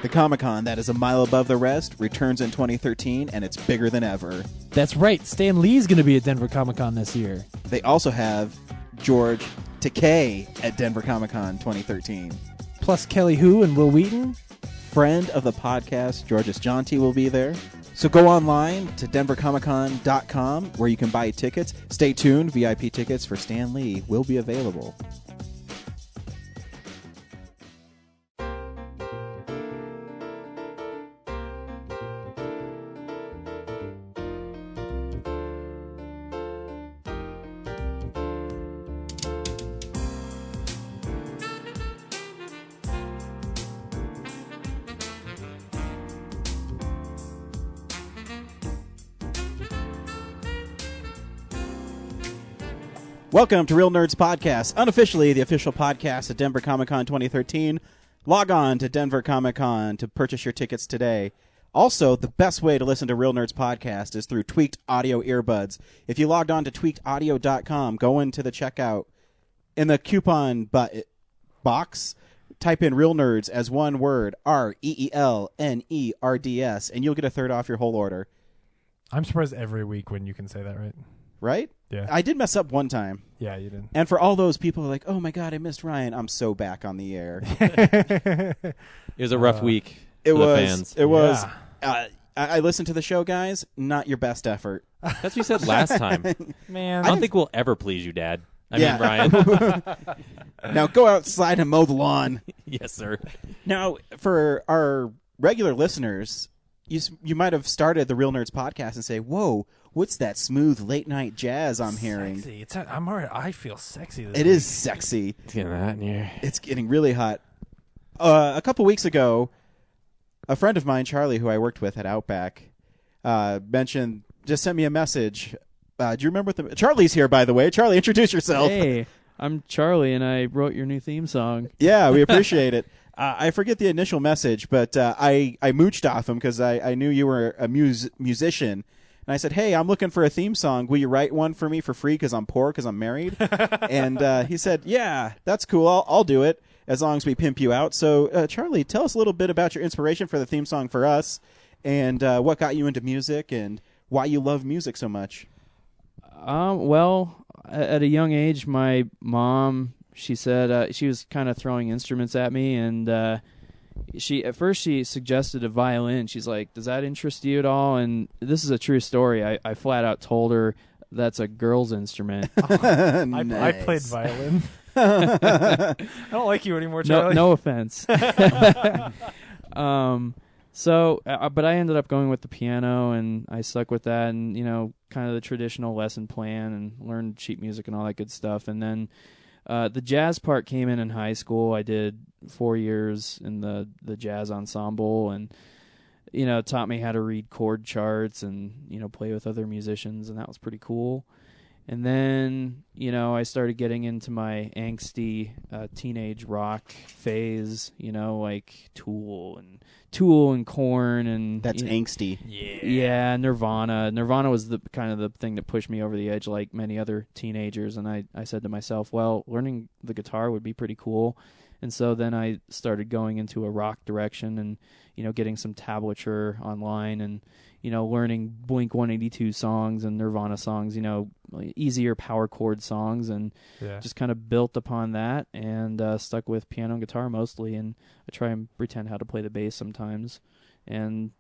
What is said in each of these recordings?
The Comic-Con that is a mile above the rest returns in 2013, and it's bigger than ever. That's right. Stan Lee's going to be at Denver Comic-Con this year. They also have George Takei at Denver Comic-Con 2013. Plus Kelly Hu and Will Wheaton. Friend of the podcast, Georges Jonty, will be there. So go online to denvercomiccon.com where you can buy tickets. Stay tuned. VIP tickets for Stan Lee will be available. Welcome to Real Nerds Podcast, unofficially the official podcast at Denver Comic-Con 2013. Log on to Denver Comic-Con to purchase your tickets today. Also, the best way to listen to Real Nerds Podcast is through Tweaked Audio earbuds. If you logged on to tweakedaudio.com, go into the checkout. In the coupon box, type in Real Nerds as one word, REELNERDS, and you'll get a third off your whole order. I'm surprised every week when you can say that right. Right? Yeah. I did mess up one time. Yeah, you did. And for all those people who are like, oh my God, I missed Ryan, I'm so back on the air. It was a rough week for the fans. It was. I listened to the show, guys. Not your best effort. That's what you said last time. Man. I don't think we'll ever please you, Dad. I Yeah. mean, Ryan. Now go outside and mow the lawn. Yes, sir. Now, for our regular listeners, you might have started the Real Nerds Podcast and say, whoa, what's that smooth late-night jazz I'm hearing? Sexy. I'm alright. I feel sexy this It week. is sexy. It's getting hot in here. It's getting really hot. A couple weeks ago, a friend of mine, Charlie, who I worked with at Outback, just sent me a message. Do you remember what Charlie's here, by the way. Charlie, introduce yourself. Hey, I'm Charlie, and I wrote your new theme song. Yeah, we appreciate it. I forget the initial message, but I mooched off him because I knew you were a musician. And I said, hey, I'm looking for a theme song. Will you write one for me for free because I'm poor because I'm married? And he said, yeah, that's cool. I'll do it as long as we pimp you out. So, Charlie, tell us a little bit about your inspiration for the theme song for us and what got you into music and why you love music so much. Well, at a young age, my mom, she said she was kind of throwing instruments at me, and at first she suggested a violin. She's like, does that interest you at all? And this is a true story. I flat out told her that's a girl's instrument. I played violin. I don't like you anymore, Charlie. No offense. But I ended up going with the piano, and I stuck with that, and kind of the traditional lesson plan, and learned sheet music and all that good stuff. And then the jazz part came in high school. I did 4 years in the jazz ensemble, and taught me how to read chord charts and play with other musicians, and that was pretty cool. And then I started getting into my angsty teenage rock phase, like Tool and Korn, and That's angsty. Yeah, Nirvana. Nirvana was the kind of the thing that pushed me over the edge, like many other teenagers. And I said to myself, well, learning the guitar would be pretty cool. And so then I started going into a rock direction, and getting some tablature online, and learning Blink 182 songs and Nirvana songs, easier power chord songs, and just kind of built upon that, and stuck with piano and guitar mostly, and I try and pretend how to play the bass sometimes. And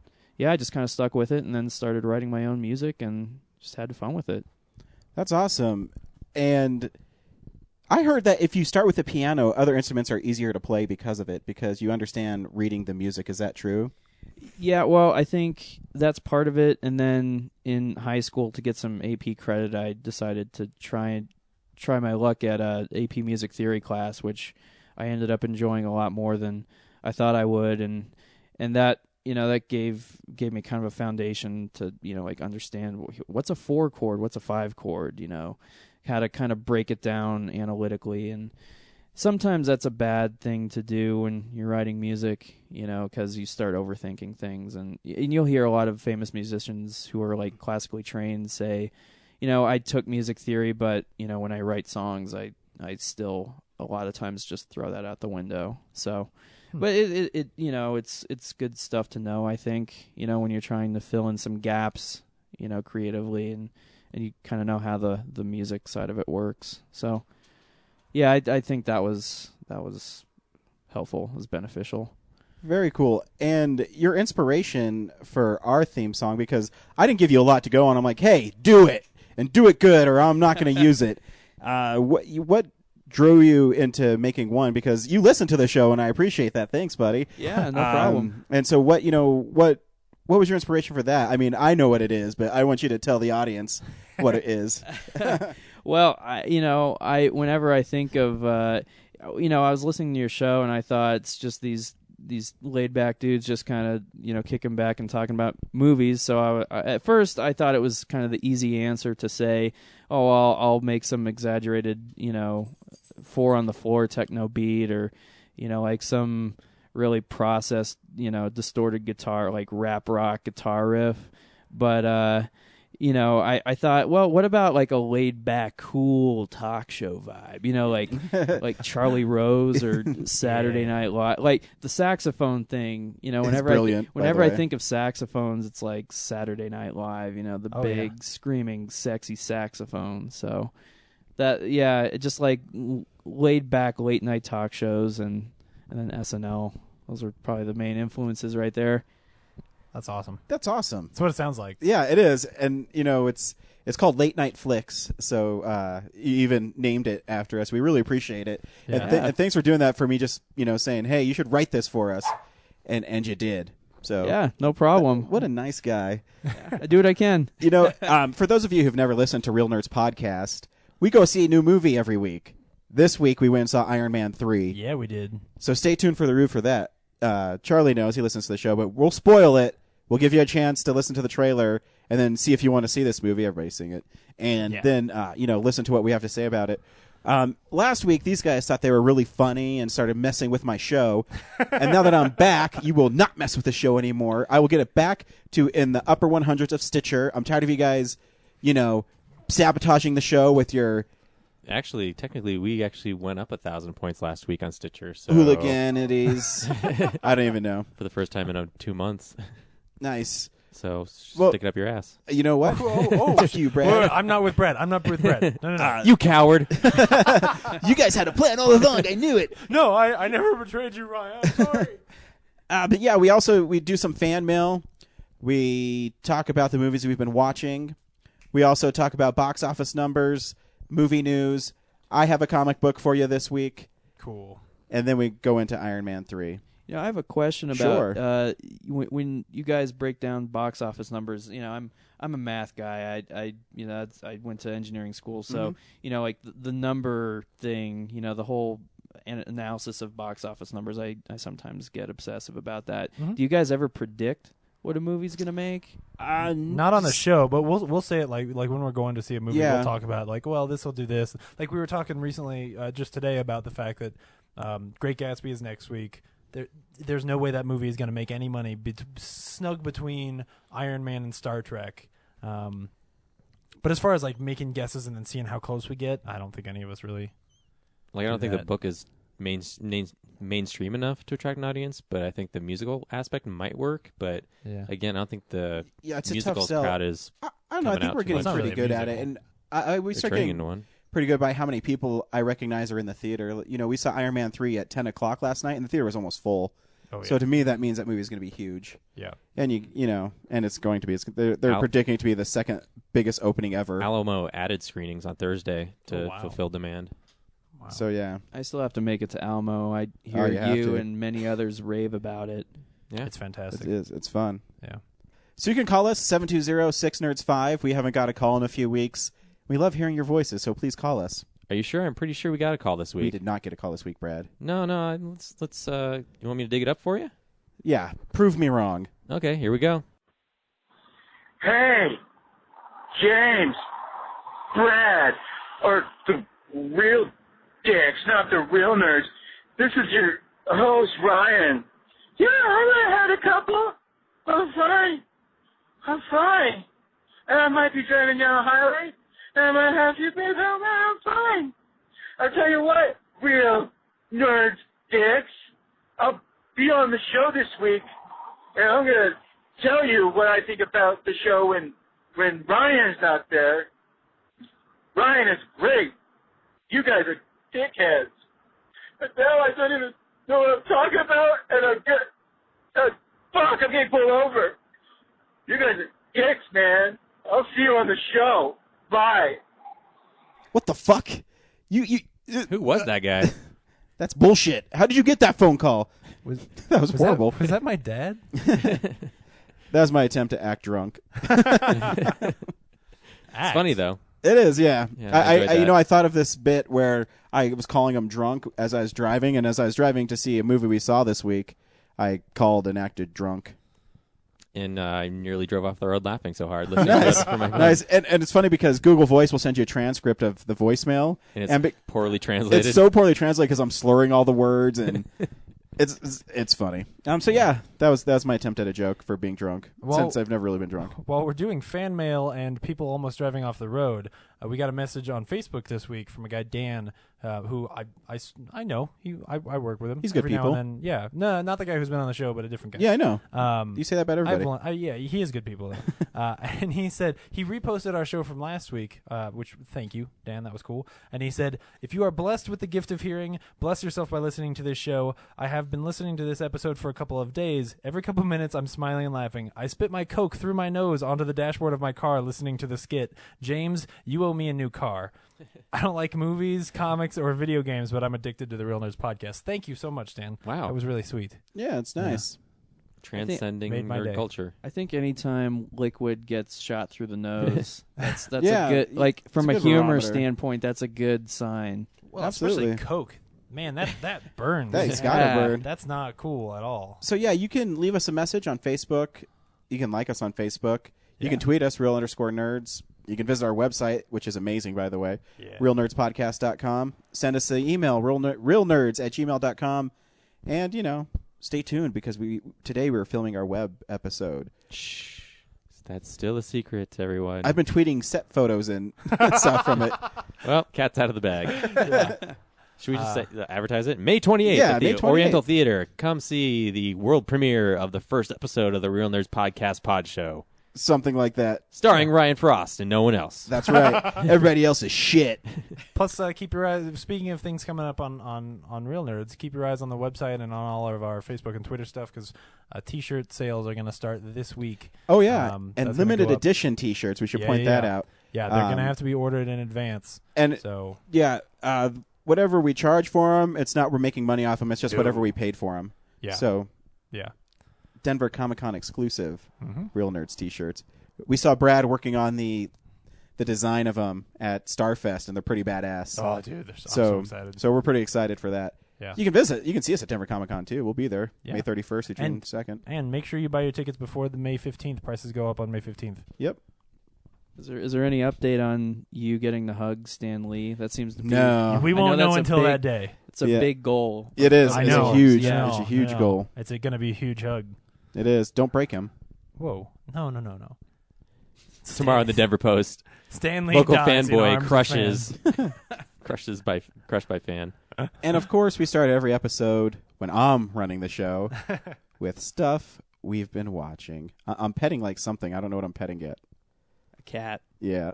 I just kind of stuck with it, and then started writing my own music and just had fun with it. That's awesome. And I heard that if you start with the piano, other instruments are easier to play because of it, because you understand reading the music. Is that true? Yeah, well, I think that's part of it. And then in high school, to get some AP credit, I decided to try my luck at a AP music theory class, which I ended up enjoying a lot more than I thought I would, and that that gave me kind of a foundation to like understand what's a 4 chord, what's a 5 chord, how to kind of break it down analytically. And sometimes that's a bad thing to do when you're writing music, because you start overthinking things. And you'll hear a lot of famous musicians who are like classically trained say, I took music theory, but, when I write songs, I still a lot of times just throw that out the window. So But it it's good stuff to know, I think, when you're trying to fill in some gaps, creatively, and you kind of know how the music side of it works. So, yeah, I think that was helpful, was beneficial. Very cool. And your inspiration for our theme song, because I didn't give you a lot to go on. I'm like, hey, do it, and do it good, or I'm not going to use it. What drew you into making one? Because you listen to the show, and I appreciate that. Thanks, buddy. Yeah, no problem. And so what was your inspiration for that? I mean, I know what it is, but I want you to tell the audience what it is. Well, whenever I think of, I was listening to your show, and I thought it's just these laid back dudes just kind of, kicking back and talking about movies. So at first I thought it was kind of the easy answer to say, oh, I'll make some exaggerated, 4 on the floor techno beat, or, like some really processed, distorted guitar, like rap rock guitar riff. But, I thought, well, what about like a laid back, cool talk show vibe, like Charlie Rose or Saturday Night Live, like the saxophone thing, whenever I think of saxophones, it's like Saturday Night Live, the big screaming, sexy saxophone. So that, just like laid back late night talk shows and then SNL. Those are probably the main influences right there. That's awesome. That's awesome. That's what it sounds like. Yeah, it is. And, it's called Late Night Flicks, so you even named it after us. We really appreciate it. Yeah. And thanks for doing that for me, just, saying, hey, you should write this for us. And you did. So yeah, no problem. What a nice guy. I do what I can. For those of you who've never listened to Real Nerds Podcast, we go see a new movie every week. This week we went and saw Iron Man 3. Yeah, we did. So stay tuned for the review for that. Charlie knows, he listens to the show, but we'll spoil it. We'll give you a chance to listen to the trailer and then see if you want to see this movie. Everybody's seeing it. And then, listen to what we have to say about it. Last week, these guys thought they were really funny and started messing with my show. And now that I'm back, you will not mess with the show anymore. I will get it back to in the upper 100s of Stitcher. I'm tired of you guys, sabotaging the show with your... Actually, technically, we actually went up 1,000 points last week on Stitcher. So hooliganities. I don't even know. For the first time in 2 months. Nice. So stick it up your ass. You know what? Fuck you, Brad. I'm not with Brad. No. You coward. You guys had a plan all along. I knew it. No, I never betrayed you, Ryan. I'm sorry. But yeah, we do some fan mail. We talk about the movies we've been watching. We also talk about box office numbers, movie news. I have a comic book for you this week. Cool. And then we go into Iron Man 3. I have a question about when you guys break down box office numbers. I'm a math guy. I went to engineering school, so like the number thing. The whole analysis of box office numbers. I sometimes get obsessive about that. Mm-hmm. Do you guys ever predict what a movie's gonna make? Not on the show, but we'll say it like when we're going to see a movie. Yeah. We'll talk about like, well, this will do this. Like we were talking recently, just today, about the fact that Great Gatsby is next week. There's no way that movie is going to make any money snug between Iron Man and Star Trek. But as far as like making guesses and then seeing how close we get, I don't think any of us really. Like I don't think the book is mainstream enough to attract an audience, but I think the musical aspect might work. But again, I don't think the musical crowd is. I don't know. I think we're getting pretty good at it, and we start getting pretty good by how many people I recognize are in the theater. We saw Iron Man 3 at 10 o'clock last night, and the theater was almost full. Oh, yeah. So to me, that means that movie is going to be huge. Yeah, and and it's going to be. They're predicting it to be the second biggest opening ever. Alamo added screenings on Thursday to fulfill demand. Wow. So yeah, I still have to make it to Alamo. I hear you and many others rave about it. Yeah, it's fantastic. It is. It's fun. Yeah. So you can call us 720-6nerds5. We haven't got a call in a few weeks. We love hearing your voices, so please call us. Are you sure? I'm pretty sure we got a call this week. We did not get a call this week, Brad. No. Let's. You want me to dig it up for you? Yeah. Prove me wrong. Okay. Here we go. Hey, James, Brad, or the real dicks, not the real nerds. This is your host, Ryan. Yeah, I had a couple. I'm fine. And I might be driving down a highway, and I might have you babe, I'm fine. I'll tell you what, real nerds, dicks, I'll be on the show this week, and I'm going to tell you what I think about the show when Ryan's not there. Ryan is great. You guys are dickheads. But now I don't even know what I'm talking about, and I'm getting pulled over. You guys are dicks, man. I'll see you on the show. Bye. What the fuck? Who was that guy? That's bullshit. How did you get that phone call? That was horrible. Was that my dad? That was my attempt to act drunk. It's funny though. It is, yeah. I thought of this bit where I was calling him drunk as I was driving, and as I was driving to see a movie we saw this week, I called and acted drunk. And I nearly drove off the road laughing so hard. Listening Nice. to it from my phone. Nice. And it's funny because Google Voice will send you a transcript of the voicemail. And it's poorly translated. It's so poorly translated because I'm slurring all the words, and it's funny. So yeah, that was my attempt at a joke for being drunk, since I've never really been drunk. While we're doing fan mail and people almost driving off the road, we got a message on Facebook this week from a guy, Dan, who I know. I work with him. He's good every people. now and then. Yeah. No, not the guy who's been on the show, but a different guy. Yeah, I know. You say that about everybody. Yeah, he is good people. And he said he reposted our show from last week, which thank you, Dan. That was cool. And he said, if you are blessed with the gift of hearing, bless yourself by listening to this show. I have been listening to this episode for a couple of days. Every couple minutes, I'm smiling and laughing. I spit my Coke through my nose onto the dashboard of my car listening to the skit. James, you owe me a new car. I don't like movies, comics, or video games, but I'm addicted to the Real Nerds podcast. Thank you so much, Dan. Wow. That was really sweet. Yeah, it's nice. Transcending made my nerd day. culture. I think anytime liquid gets shot through the nose, that's Yeah, a good, like, from a it's a good humor barometer. standpoint, that's a good sign. Well, Absolutely. especially Coke. Man, that burns. That's gotta burn. That's not cool at all. So yeah, you can leave us a message on Facebook. You can like us on Facebook. You can tweet us, real_nerds. You can visit our website, which is amazing, by the way, realnerdspodcast.com. Send us an email, realnerds@gmail.com. And, stay tuned because today we're filming our web episode. Shh. That's still a secret, everyone. I've been tweeting set photos and stuff from it. Well, cat's out of the bag. Should we just advertise it? May 28th Yeah, at the May 28th. Oriental Theater. Come see the world premiere of the first episode of the Real Nerds Podcast Pod Show. Something like that. Starring Ryan Frost and no one else. That's right. Everybody else is shit. Plus, keep your eyes. Speaking of things coming up on Real Nerds, keep your eyes on the website and on all of our Facebook and Twitter stuff because T-shirt sales are going to start this week. Oh, yeah. that's And gonna limited go up. edition T-shirts. We should point that out. Yeah, they're going to have to be ordered in advance. And so, yeah, whatever we charge for them, it's not we're making money off them. It's just whatever we paid for them. Yeah. So, yeah. Denver Comic-Con exclusive Real Nerds T-shirts. We saw Brad working on the design of them at Starfest, and they're pretty badass. Oh, dude, I'm so excited. So we're pretty excited for that. Yeah. You can visit. You can see us at Denver Comic-Con, too. We'll be there Yeah. May 31st to June 2nd. And make sure you buy your tickets before the May 15th. Prices go up on May 15th. Yep. Is there any update on you getting the hug, Stan Lee? That seems to be... No. We won't that's know a until big- that day. It's a big goal. It is. I It's know. a huge, Yeah, it's a I huge know. goal. It's going to be a huge hug. It is. Don't break him. Whoa. No. Tomorrow in the Denver Post. Stanley Local dies in fanboy arms of crushed fan. crushed by fan. And, of course, we start every episode when I'm running the show with stuff we've been watching. I'm petting like something. I don't know what I'm petting yet. A cat. Yeah.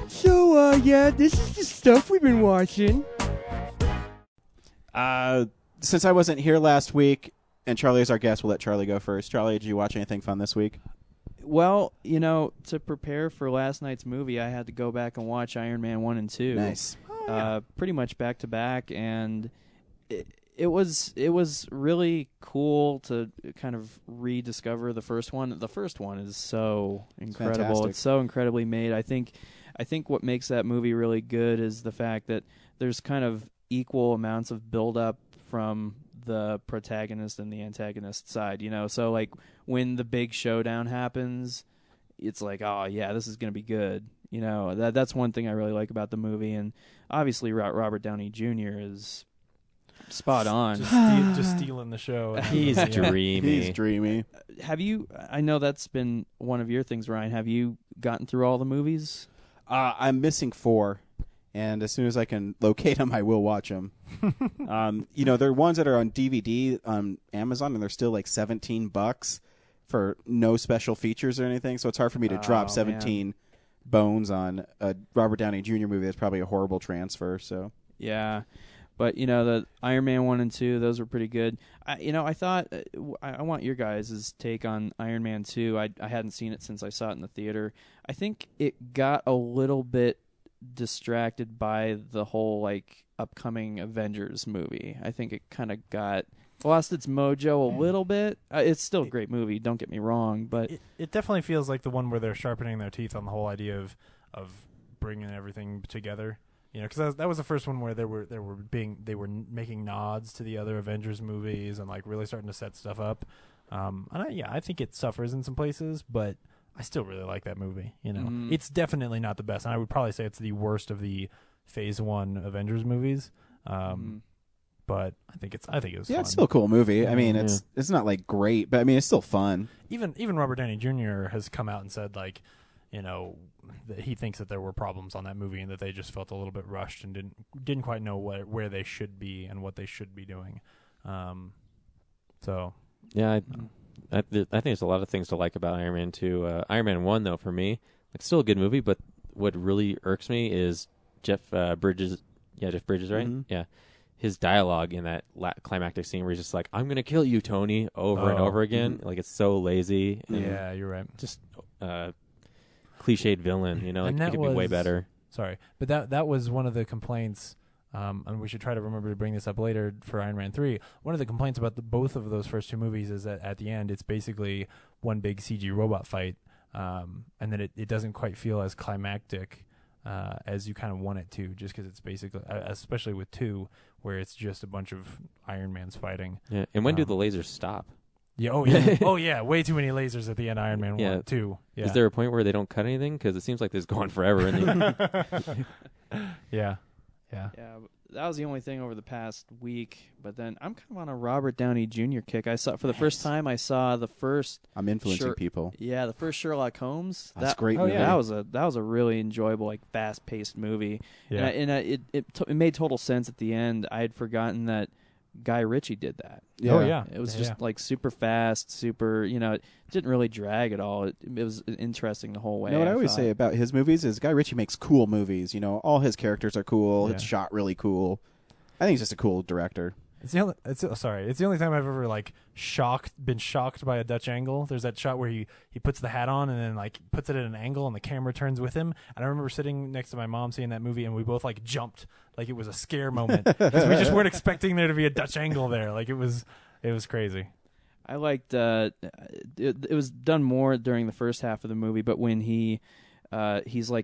So, this is the stuff we've been watching. Since I wasn't here last week, and Charlie is our guest, we'll let Charlie go first. Charlie, did you watch anything fun this week? Well, to prepare for last night's movie, I had to go back and watch Iron Man 1 and 2. Nice. Pretty much back to back, and it was really cool to kind of rediscover the first one. The first one is so incredible. Fantastic. It's so incredibly made. I think what makes that movie really good is the fact that there's kind of equal amounts of build-up from the protagonist and the antagonist side, So, like, when the big showdown happens, it's like, oh, yeah, this is going to be good. That's one thing I really like about the movie. And obviously Robert Downey Jr. is spot on. Just stealing the show. He's dreamy. He's dreamy. I know that's been one of your things, Ryan. Have you gotten through all the movies? I'm missing 4. and as soon as I can locate them, I will watch them. There are ones that are on DVD on Amazon, and they're still like $17 for no special features or anything. So it's hard for me to drop 17 bones on a Robert Downey Jr. movie that's probably a horrible transfer. So yeah. But, the Iron Man 1 and 2, those were pretty good. I thought, I want your guys' take on Iron Man 2. I hadn't seen it since I saw it in the theater. I think it got a little bit distracted by the whole, upcoming Avengers movie. I think it kind of lost its mojo a little bit. It's still a great movie, don't get me wrong, but... It definitely feels like the one where they're sharpening their teeth on the whole idea of bringing everything together. Because that was the first one where they were making nods to the other Avengers movies and really starting to set stuff up. I think it suffers in some places, but I still really like that movie. It's definitely not the best, and I would probably say it's the worst of the Phase 1 Avengers movies. But I think it was. Yeah, fun. It's still a cool movie. I mean, it's not great, but I mean, it's still fun. Even Robert Downey Jr. has come out and said that he thinks that there were problems on that movie and that they just felt a little bit rushed and didn't quite know where they should be and what they should be doing. So yeah, I think there's a lot of things to like about Iron Man 2. Iron Man 1, though, for me, still a good movie, but what really irks me is Jeff Bridges. Yeah, Jeff Bridges, right? Mm-hmm. Yeah. His dialogue in that climactic scene where he's just like, "I'm gonna kill you, Tony," over and over again. Mm-hmm. It's so lazy. Yeah, you're right. Just cliched villain, it could be way better. Sorry, but that was one of the complaints, and we should try to remember to bring this up later for Iron Man 3. One of the complaints about both of those first two movies is that at the end it's basically one big CG robot fight, and then it doesn't quite feel as climactic as you kind of want it to, just because it's basically, especially with 2, where it's just a bunch of Iron Mans fighting. Yeah, and when do the lasers stop? Yeah. Oh yeah. Oh yeah. Way too many lasers at the end. Iron Man 1, 2. Yeah. Is there a point where they don't cut anything? Because it seems like this is going forever. Yeah. Yeah. That was the only thing over the past week. But then I'm kind of on a Robert Downey Jr. kick. For the first time, I saw the first. I'm influencing people. Yeah, the first Sherlock Holmes. That's great. Movie. Yeah. That was a really enjoyable, fast-paced movie. Yeah. And it made total sense at the end. I had forgotten that Guy Ritchie did that. Yeah. Oh yeah, it was just super fast, super. It didn't really drag at all. It was interesting the whole way. What I always say about his movies is Guy Ritchie makes cool movies. All his characters are cool. Yeah. It's shot really cool. I think he's just a cool director. It's the only time I've ever been shocked by a Dutch angle. There's that shot where he puts the hat on and then puts it at an angle and the camera turns with him. And I remember sitting next to my mom seeing that movie and we both jumped like it was a scare moment. We just weren't expecting there to be a Dutch angle there. It was crazy. I liked it was done more during the first half of the movie, but when he's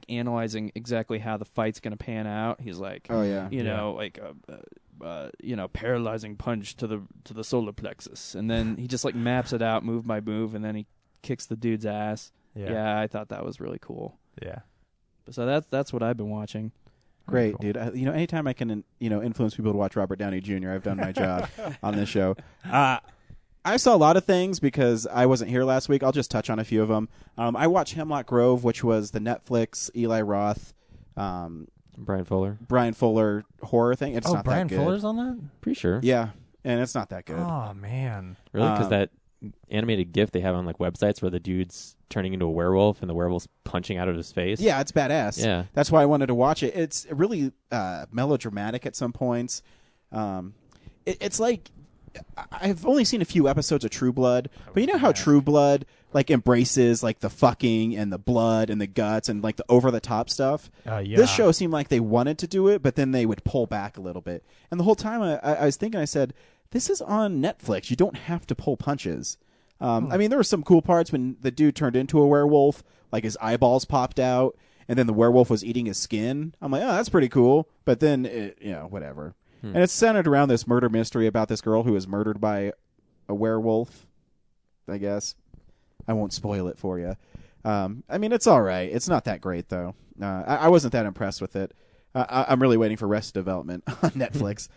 analyzing exactly how the fight's going to pan out, he's like, oh yeah, paralyzing punch to the solar plexus, and then he just maps it out move by move, and then he kicks the dude's ass. Yeah, I thought that was really cool. Yeah, so that's what I've been watching. Great, cool. Dude. Anytime I can influence people to watch Robert Downey Jr., I've done my job on this show. I saw a lot of things because I wasn't here last week. I'll just touch on a few of them. I watched Hemlock Grove, which was the Netflix Eli Roth, Brian Fuller horror thing. It's not Brian that good. Fuller's on that? Pretty sure. Yeah, and it's not that good. Oh man, really? Because that animated GIF they have on websites where the dude's turning into a werewolf and the werewolf's punching out of his face. Yeah, it's badass. Yeah, that's why I wanted to watch it. It's really melodramatic at some points. It's like. I've only seen a few episodes of True Blood, but you know how True Blood embraces the fucking and the blood and the guts and the over the top stuff. Yeah. This show seemed like they wanted to do it, but then they would pull back a little bit. And the whole time I was thinking, I said, "This is on Netflix. You don't have to pull punches." I mean, there were some cool parts when the dude turned into a werewolf, his eyeballs popped out, and then the werewolf was eating his skin. I'm like, "Oh, that's pretty cool." But then, whatever. And it's centered around this murder mystery about this girl who was murdered by a werewolf, I guess. I won't spoil it for you. I mean, it's all right. It's not that great, though. I wasn't that impressed with it. I'm really waiting for Arrested Development on Netflix,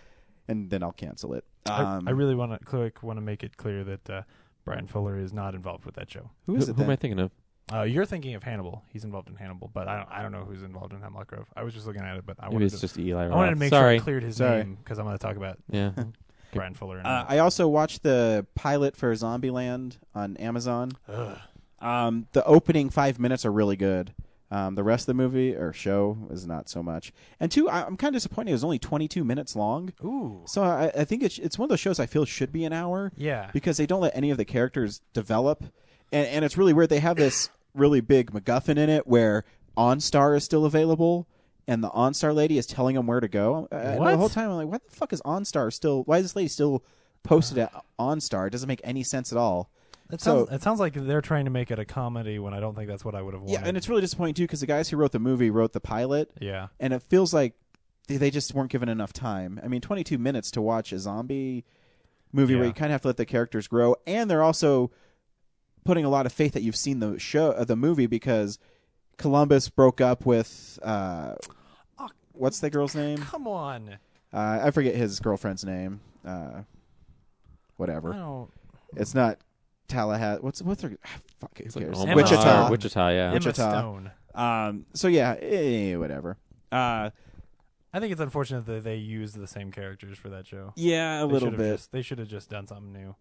and then I'll cancel it. I really want to make it clear that Brian Fuller is not involved with that show. Who is it? Who am I thinking of? You're thinking of Hannibal. He's involved in Hannibal, but I don't know who's involved in Hemlock Grove. I was just looking at it, but Maybe it's just Eli Roth. I wanted to make sure I cleared his name because I'm going to talk about Yeah. Brian Fuller. I also watched the pilot for Zombieland on Amazon. The opening 5 minutes are really good. The rest of the movie or show is not so much. And two, I'm kind of disappointed. It was only 22 minutes long. Ooh. So I think it's one of those shows I feel should be an hour. Yeah. Because they don't let any of the characters develop. And it's really weird. They have this really big MacGuffin in it where OnStar is still available. And the OnStar lady is telling them where to go. And the whole time I'm like, what the fuck is OnStar still? Why is this lady still posted at OnStar? It doesn't make any sense at all. It sounds like they're trying to make it a comedy when I don't think that's what I would have wanted. Yeah, and it's really disappointing too because the guys who wrote the movie wrote the pilot. Yeah. And it feels like they just weren't given enough time. I mean, 22 minutes to watch a zombie movie where you kind of have to let the characters grow, and they're also putting a lot of faith that you've seen the movie because Columbus broke up with what's the girl's name? Come on. I forget his girlfriend's name. Whatever. I don't... It's not Tallahassee. What's her? Fuck, who cares? Omaha, Wichita. Wichita, yeah. Emma Stone. So yeah, whatever. I think it's unfortunate that they used the same characters for that show. Yeah, a little bit. They should have just done something new.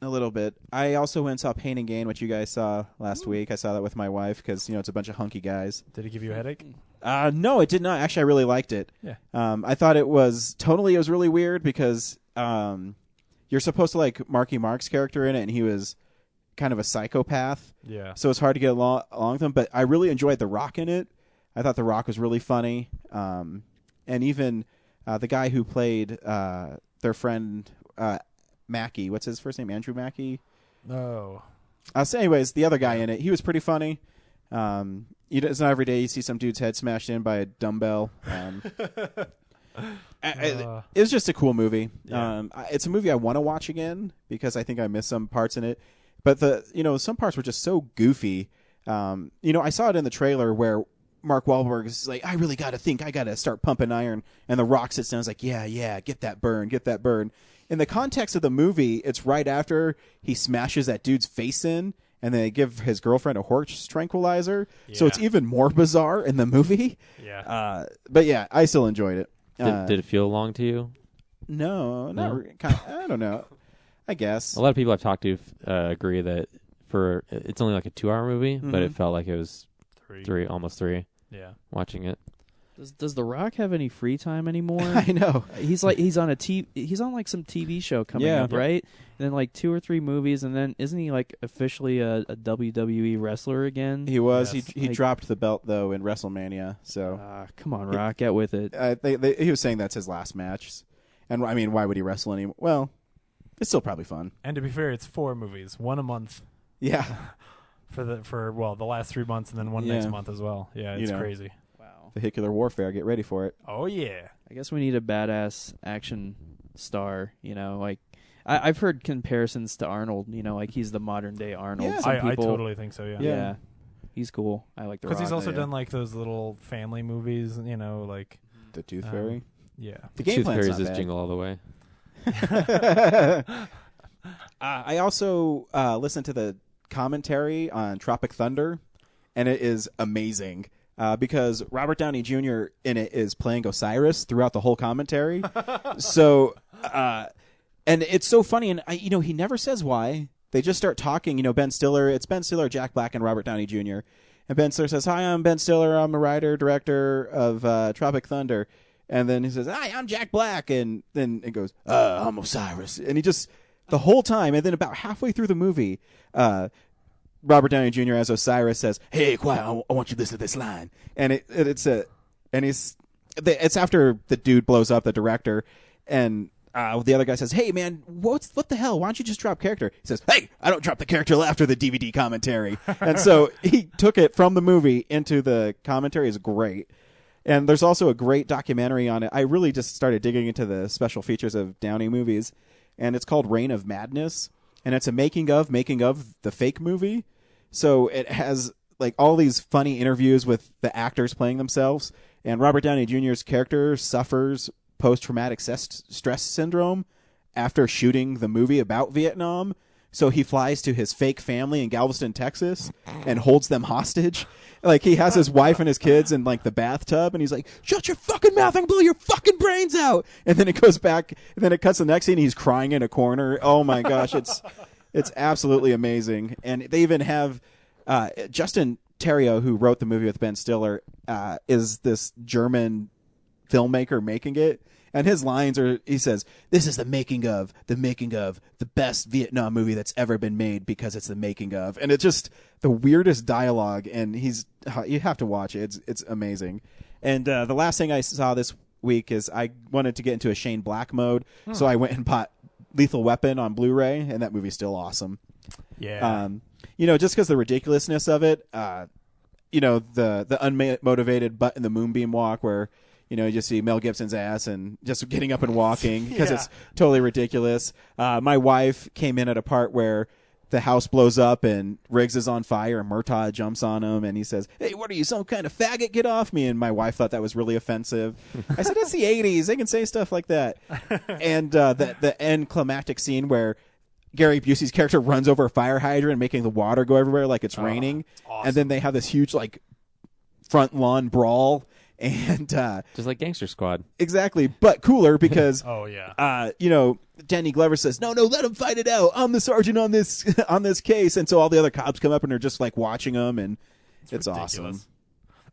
A little bit. I also went and saw Pain and Gain, which you guys saw last week. I saw that with my wife because it's a bunch of hunky guys. Did it give you a headache? No, it did not. Actually, I really liked it. Yeah. I thought it was really weird because you're supposed to like Marky Mark's character in it, and he was kind of a psychopath. Yeah. So it's hard to get along with him. But I really enjoyed The Rock in it. I thought The Rock was really funny. And even the guy who played their friend Mackie, what's his first name? Andrew Mackie? Oh. So anyways, the other guy in it, he was pretty funny. It's not every day you see some dude's head smashed in by a dumbbell. It was just a cool movie. Yeah. It's a movie I want to watch again because I think I missed some parts in it. But some parts were just so goofy. I saw it in the trailer where Mark Wahlberg is like, I really got to think. I got to start pumping iron. And The Rock sits down and is like, yeah, get that burn. In the context of the movie, it's right after he smashes that dude's face in, and they give his girlfriend a horse tranquilizer. Yeah. So it's even more bizarre in the movie. Yeah. But yeah, I still enjoyed it. Did it feel long to you? No, I don't know. I guess. A lot of people I've talked to agree that it's only like a 2-hour movie, but it felt like it was almost three. Yeah. Watching it. Does The Rock have any free time anymore? I know. He's on he's on like some TV show coming up, right? And then like 2 or 3 movies, and then isn't he like officially a WWE wrestler again? He was. Yes. He dropped the belt though in WrestleMania. So come on, Rock, get with it. He was saying that's his last match, and I mean, why would he wrestle anymore? Well, it's still probably fun. And to be fair, it's 4 movies, 1 a month. Yeah. For the last 3 months, and then one next month as well. Yeah, it's crazy. Wow. Vehicular warfare. Get ready for it. Oh yeah. I guess we need a badass action star. Like I've heard comparisons to Arnold. Like he's the modern day Arnold. Yeah. I totally think so. Yeah. He's cool. I like the Rock. Because he's also done like those little family movies. Like the Tooth Fairy. Yeah. The game Tooth plan's Fairy's not is bad. Jingle All the Way. I also listened to the commentary on Tropic Thunder, and it is amazing because Robert Downey Jr. in it is playing Osiris throughout the whole commentary. So, and it's so funny, and he never says why. They just start talking. Ben Stiller. It's Ben Stiller, Jack Black, and Robert Downey Jr. And Ben Stiller says, "Hi, I'm Ben Stiller. I'm a writer, director of Tropic Thunder." And then he says, "Hi, I'm Jack Black." And then it goes, "I'm Osiris." And he just, the whole time, and then about halfway through the movie, Robert Downey Jr. as Osiris says, "Hey, quiet, I want you to listen to this line." And it's after the dude blows up, the director, and the other guy says, "Hey, man, what the hell? Why don't you just drop character?" He says, "Hey, I don't drop the character till after the DVD commentary." And so he took it from the movie into the commentary. Is great. And there's also a great documentary on it. I really just started digging into the special features of Downey movies, and it's called Reign of Madness, and it's a making of the fake movie. So it has like all these funny interviews with the actors playing themselves, and Robert Downey Jr.'s character suffers post-traumatic stress syndrome after shooting the movie about Vietnam. So he flies to his fake family in Galveston, Texas, and holds them hostage. Like, he has his wife and his kids in, like, the bathtub, and he's like, shut your fucking mouth, I can blow your fucking brains out. And then it goes back, and then it cuts to the next scene, and he's crying in a corner. Oh, my gosh, it's absolutely amazing. And they even have Justin Theroux, who wrote the movie with Ben Stiller, is this German filmmaker making it. And his lines are, he says, this is the making of the best Vietnam movie that's ever been made because it's the making of. And it's just the weirdest dialogue. And you have to watch it. It's amazing. And the last thing I saw this week is I wanted to get into a Shane Black mode. So I went and bought Lethal Weapon on Blu-ray, and that movie's still awesome. Yeah. Just because the ridiculousness of it, the unmotivated butt in the moonbeam walk where, you just see Mel Gibson's ass and just getting up and walking because it's totally ridiculous. My wife came in at a part where the house blows up and Riggs is on fire and Murtaugh jumps on him and he says, hey, what are you, some kind of faggot? Get off me. And my wife thought that was really offensive. I said, it's the 80s. They can say stuff like that. And the end climactic scene where Gary Busey's character runs over a fire hydrant making the water go everywhere like it's raining. Awesome. And then they have this huge like front lawn brawl. And just like Gangster Squad. Exactly, but cooler because Danny Glover says, no, let him fight it out. I'm the sergeant on this case. And so all the other cops come up and are just like watching them, and it's awesome.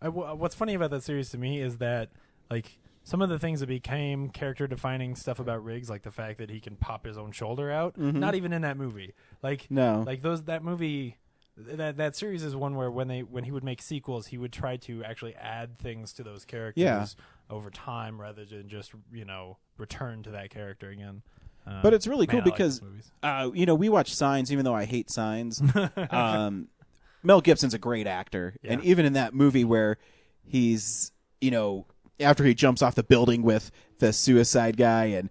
What's funny about that series to me is that like some of the things that became character defining stuff about Riggs, like the fact that he can pop his own shoulder out, not even in that movie. Like that movie. That series is one where when he would make sequels, he would try to actually add things to those characters over time rather than just return to that character again. But it's really cool because we watch Signs, even though I hate Signs. Mel Gibson's a great actor, and even in that movie where he's after he jumps off the building with the suicide guy and.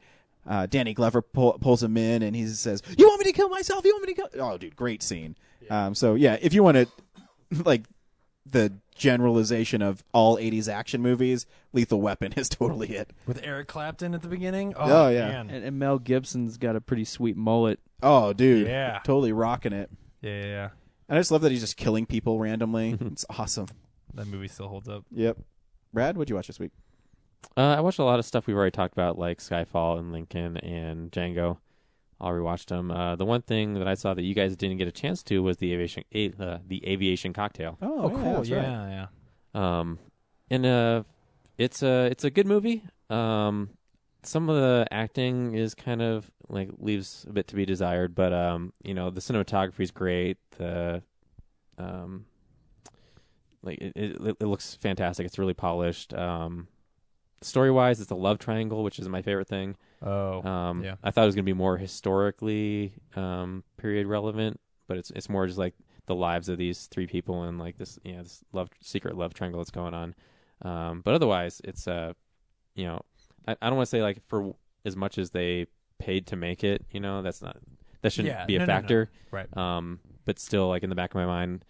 Danny Glover pulls him in, and he says, "You want me to kill myself? You want me to kill?" Oh, dude, great scene. Yeah. If you want to, like, the generalization of all '80s action movies, Lethal Weapon is totally it. With Eric Clapton at the beginning. Oh yeah, man. And Mel Gibson's got a pretty sweet mullet. Oh, dude, yeah, totally rocking it. Yeah. And I just love that he's just killing people randomly. It's awesome. That movie still holds up. Yep. Brad, what'd you watch this week? I watched a lot of stuff we've already talked about, like Skyfall and Lincoln and Django. I'll rewatch them. The one thing that I saw that you guys didn't get a chance to was the Aviation Cocktail. Oh, cool! Yeah. And it's a good movie. Some of the acting is kind of like leaves a bit to be desired, but the cinematography is great. The it looks fantastic. It's really polished. Story-wise, it's a love triangle, which is my favorite thing. Yeah. I thought it was going to be more historically period relevant, but it's more just like the lives of these three people and like this secret love triangle that's going on. But otherwise, it's I don't want to say like for as much as they paid to make it, that shouldn't be a factor. No. Right. But still, like in the back of my mind,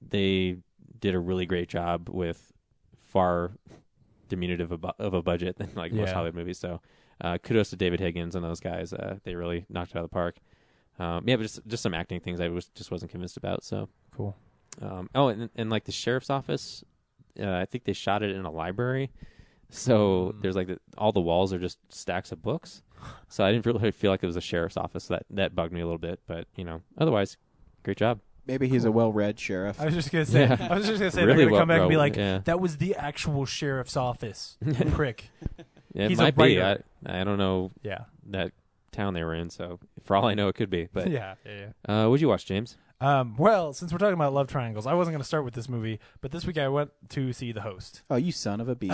they did a really great job with far diminutive of a budget than like most Hollywood movies. So kudos to David Higgins and those guys. They really knocked it out of the park. But just some acting things I wasn't convinced about. So cool. And like the sheriff's office, I think they shot it in a library. So there's like all the walls are just stacks of books. So I didn't really feel like it was a sheriff's office. That bugged me a little bit. But otherwise, great job. Maybe he's a well-read sheriff. I was just gonna say. Yeah. Really Really they're gonna come back and be like, yeah. "That was the actual sheriff's office." Prick. It He's might a be. writer. I don't know Yeah. that town they were in. So for all I know, it could be. But Yeah. what'd you watch, James? Well, since we're talking about love triangles, I wasn't going to start with this movie, but this week I went to see The Host. Oh, you son of a bee.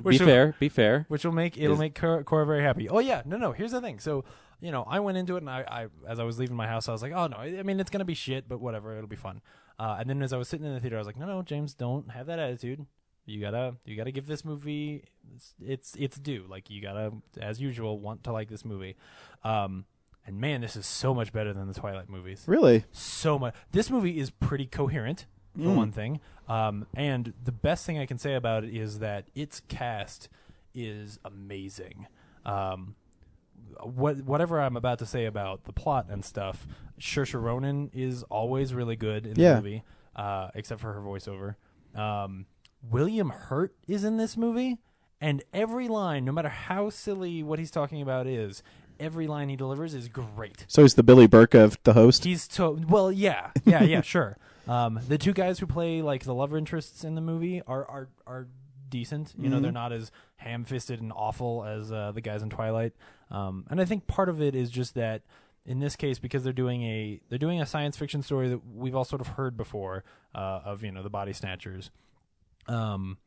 Be fair. Which will make Cora very happy. Oh yeah, no. Here's the thing. So I went into it, and I as I was leaving my house, I was like, oh no, I mean it's gonna be shit, but whatever, it'll be fun. And then as I was sitting in the theater, I was like, no, James, don't have that attitude. You gotta give this movie its due. Like you gotta, as usual, want to like this movie. And man, this is so much better than the Twilight movies. Really? So much. This movie is pretty coherent, for one thing. And the best thing I can say about it is that its cast is amazing. whatever I'm about to say about the plot and stuff, Saoirse Ronan is always really good in the Yeah. movie, except for her voiceover. William Hurt is in this movie, and every line, no matter how silly what he's talking about is, every line he delivers is great. So he's the Billy Burke of the host. He's yeah, sure. The two guys who play like the love interests in the movie are decent. You know, they're not as ham-fisted and awful as the guys in Twilight. And I think part of it is just that in this case, because they're doing a science fiction story that we've all sort of heard before, of the body snatchers. And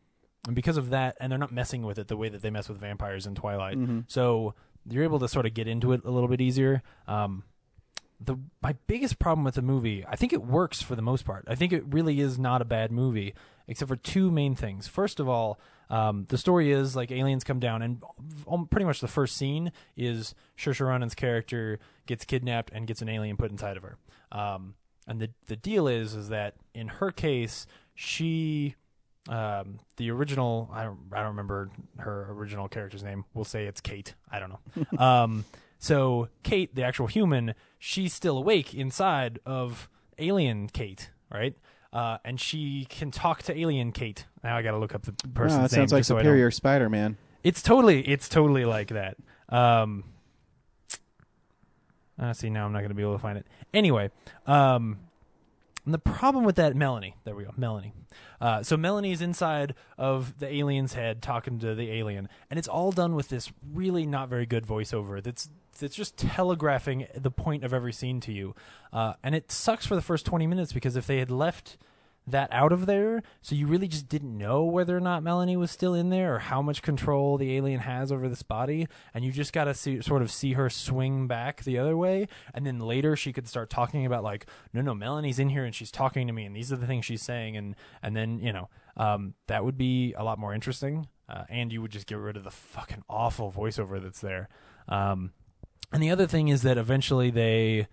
because of that, and they're not messing with it the way that they mess with vampires in Twilight. So you're able to sort of get into it a little bit easier. My biggest problem with the movie, I think it works for the most part. I think it really is not a bad movie, except for two main things. First of all, the story is like aliens come down, and pretty much the first scene is Saoirse Ronan's character gets kidnapped and gets an alien put inside of her. And the deal is that in her case, she, the original, I don't remember her original character's name. We'll say it's Kate. I don't know. So Kate, the actual human, she's still awake inside of alien Kate, right? And she can talk to alien Kate. Now I got to look up the person's name. That sounds like Superior Spider-Man. It's totally like that. See, now I'm not going to be able to find it. Anyway, and the problem with that, Melanie. There we go, Melanie. So Melanie's inside of the alien's head talking to the alien, and it's all done with this really not very good voiceover that's just telegraphing the point of every scene to you. And it sucks for the first 20 minutes, because if they had left that out of there, so you really just didn't know whether or not Melanie was still in there or how much control the alien has over this body, and you just got to see her swing back the other way, and then later she could start talking about like, no, Melanie's in here and she's talking to me and these are the things she's saying, and then that would be a lot more interesting, and you would just get rid of the fucking awful voiceover that's there. And the other thing is that eventually they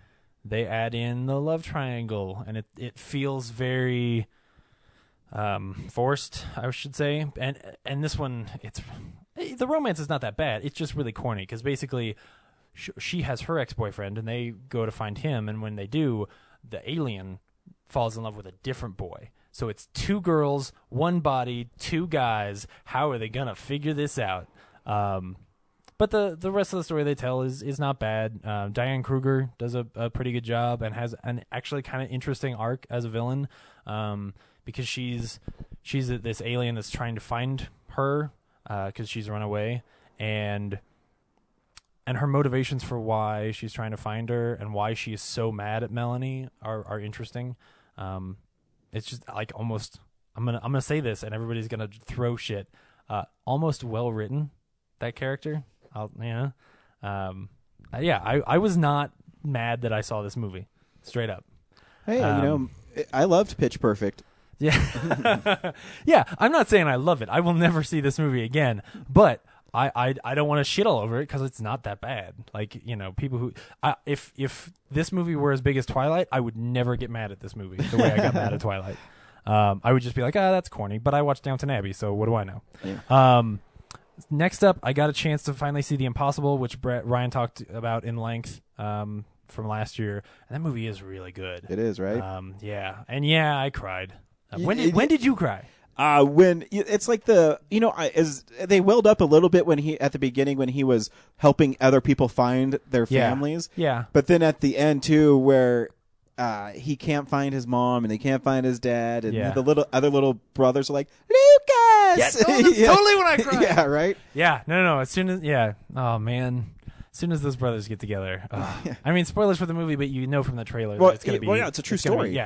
add in the love triangle, and it feels very forced, I should say. And this one, the romance is not that bad. It's just really corny, because basically she has her ex-boyfriend, and they go to find him, and when they do, the alien falls in love with a different boy. So it's two girls, one body, two guys. How are they gonna figure this out? But the rest of the story they tell is not bad. Diane Kruger does a pretty good job, and has an actually kind of interesting arc as a villain, because she's this alien that's trying to find her because she's run away, and her motivations for why she's trying to find her and why she is so mad at Melanie are interesting. It's just like almost, I'm gonna say this and everybody's gonna throw shit. Almost well written, that character. I was not mad that I saw this movie, straight up. Hey, I loved Pitch Perfect. Yeah. Yeah, I'm not saying I love it. I will never see this movie again, but I don't want to shit all over it, because it's not that bad. Like, people who if this movie were as big as Twilight, I would never get mad at this movie the way I got mad at Twilight. I would just be like, that's corny, but I watched Downton Abbey, so what do I know? Yeah. Next up, I got a chance to finally see The Impossible, which Ryan talked about in length from last year, and that movie is really good. It is, right? Yeah, I cried. When did you cry? When it's like as they welled up a little bit at the beginning when he was helping other people find their families. Yeah. But then at the end too, where he can't find his mom and they can't find his dad, and the other little brothers are like, Lucas. Yes, that's totally when I cried. Yeah, right. Yeah, no. As soon as oh man. As soon as those brothers get together, I mean, spoilers for the movie, but from the trailer that it's going to be. Well, it's a true story.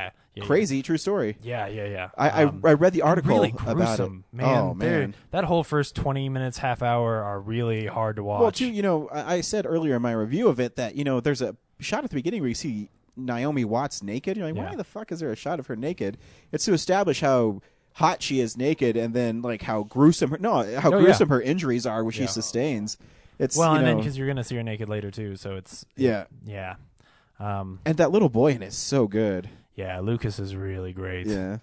Crazy true story. Yeah. I read the article really about it. Man, oh man, that whole first 20 minutes, half hour are really hard to watch. Well, too, I said earlier in my review of it that there's a shot at the beginning where you see Naomi Watts naked. You're like, why the fuck is there a shot of her naked? It's to establish how hot she is naked, and then like how gruesome her injuries are, which she sustains. It's and then because you're gonna see her naked later too, so it's yeah. And that little boy in it is so good. Yeah, Lucas is really great. Yeah.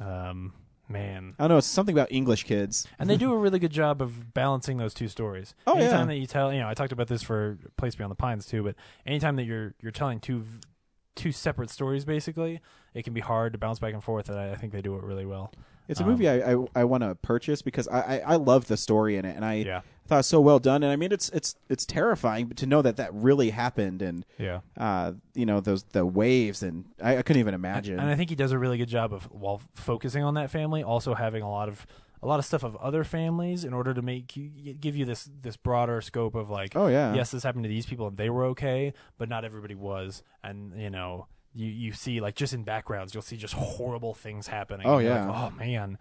man. I don't know. It's something about English kids. And they do a really good job of balancing those two stories. Oh, anytime yeah. that you tell, I talked about this for Place Beyond the Pines too, but anytime that you're telling two separate stories, basically, it can be hard to bounce back and forth, and I think they do it really well. It's a movie I want to purchase because I love the story in it, and I thought it was so well done. And I mean, it's terrifying to know that really happened, and the waves, and I couldn't even imagine. And I think he does a really good job of, while focusing on that family, also having a lot of stuff of other families in order to give you this broader scope of like, oh yeah, yes, this happened to these people and they were okay, but not everybody was, and You see, like, just in backgrounds, you'll see just horrible things happening. Oh, You're yeah. like, oh, man.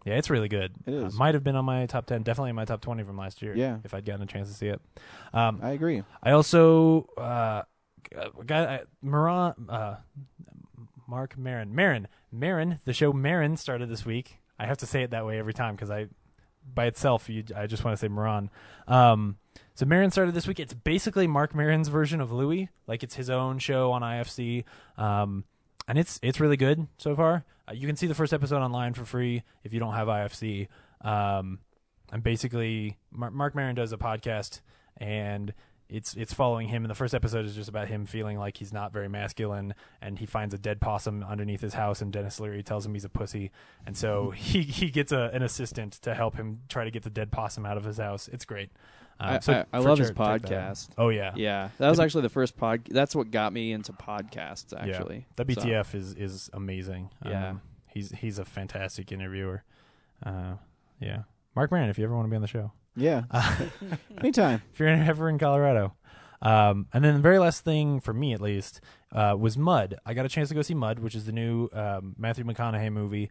Yeah, it's really good. It is. Might have been on my top 10, definitely in my top 20 from last year. Yeah. If I'd gotten a chance to see it. I agree. I also, Mark Maron. Maron, the show Maron started this week. I have to say it that way every time because by itself, I just want to say Maron. So Maron started this week. It's basically Mark Maron's version of Louie. Like, it's his own show on IFC. And it's really good so far. You can see the first episode online for free if you don't have IFC. And basically, Mark Maron does a podcast, and it's following him. And the first episode is just about him feeling like he's not very masculine, and he finds a dead possum underneath his house, and Dennis Leary tells him he's a pussy. And so he gets an assistant to help him try to get the dead possum out of his house. It's great. I love his podcast. Oh, yeah. Yeah. That was actually the first that's what got me into podcasts, actually. Yeah. WTF is amazing. Yeah. He's a fantastic interviewer. Yeah. Mark Maron, if you ever want to be on the show. Yeah. Anytime. If you're ever in Colorado. And then the very last thing, for me at least, was Mud. I got a chance to go see Mud, which is the new Matthew McConaughey movie.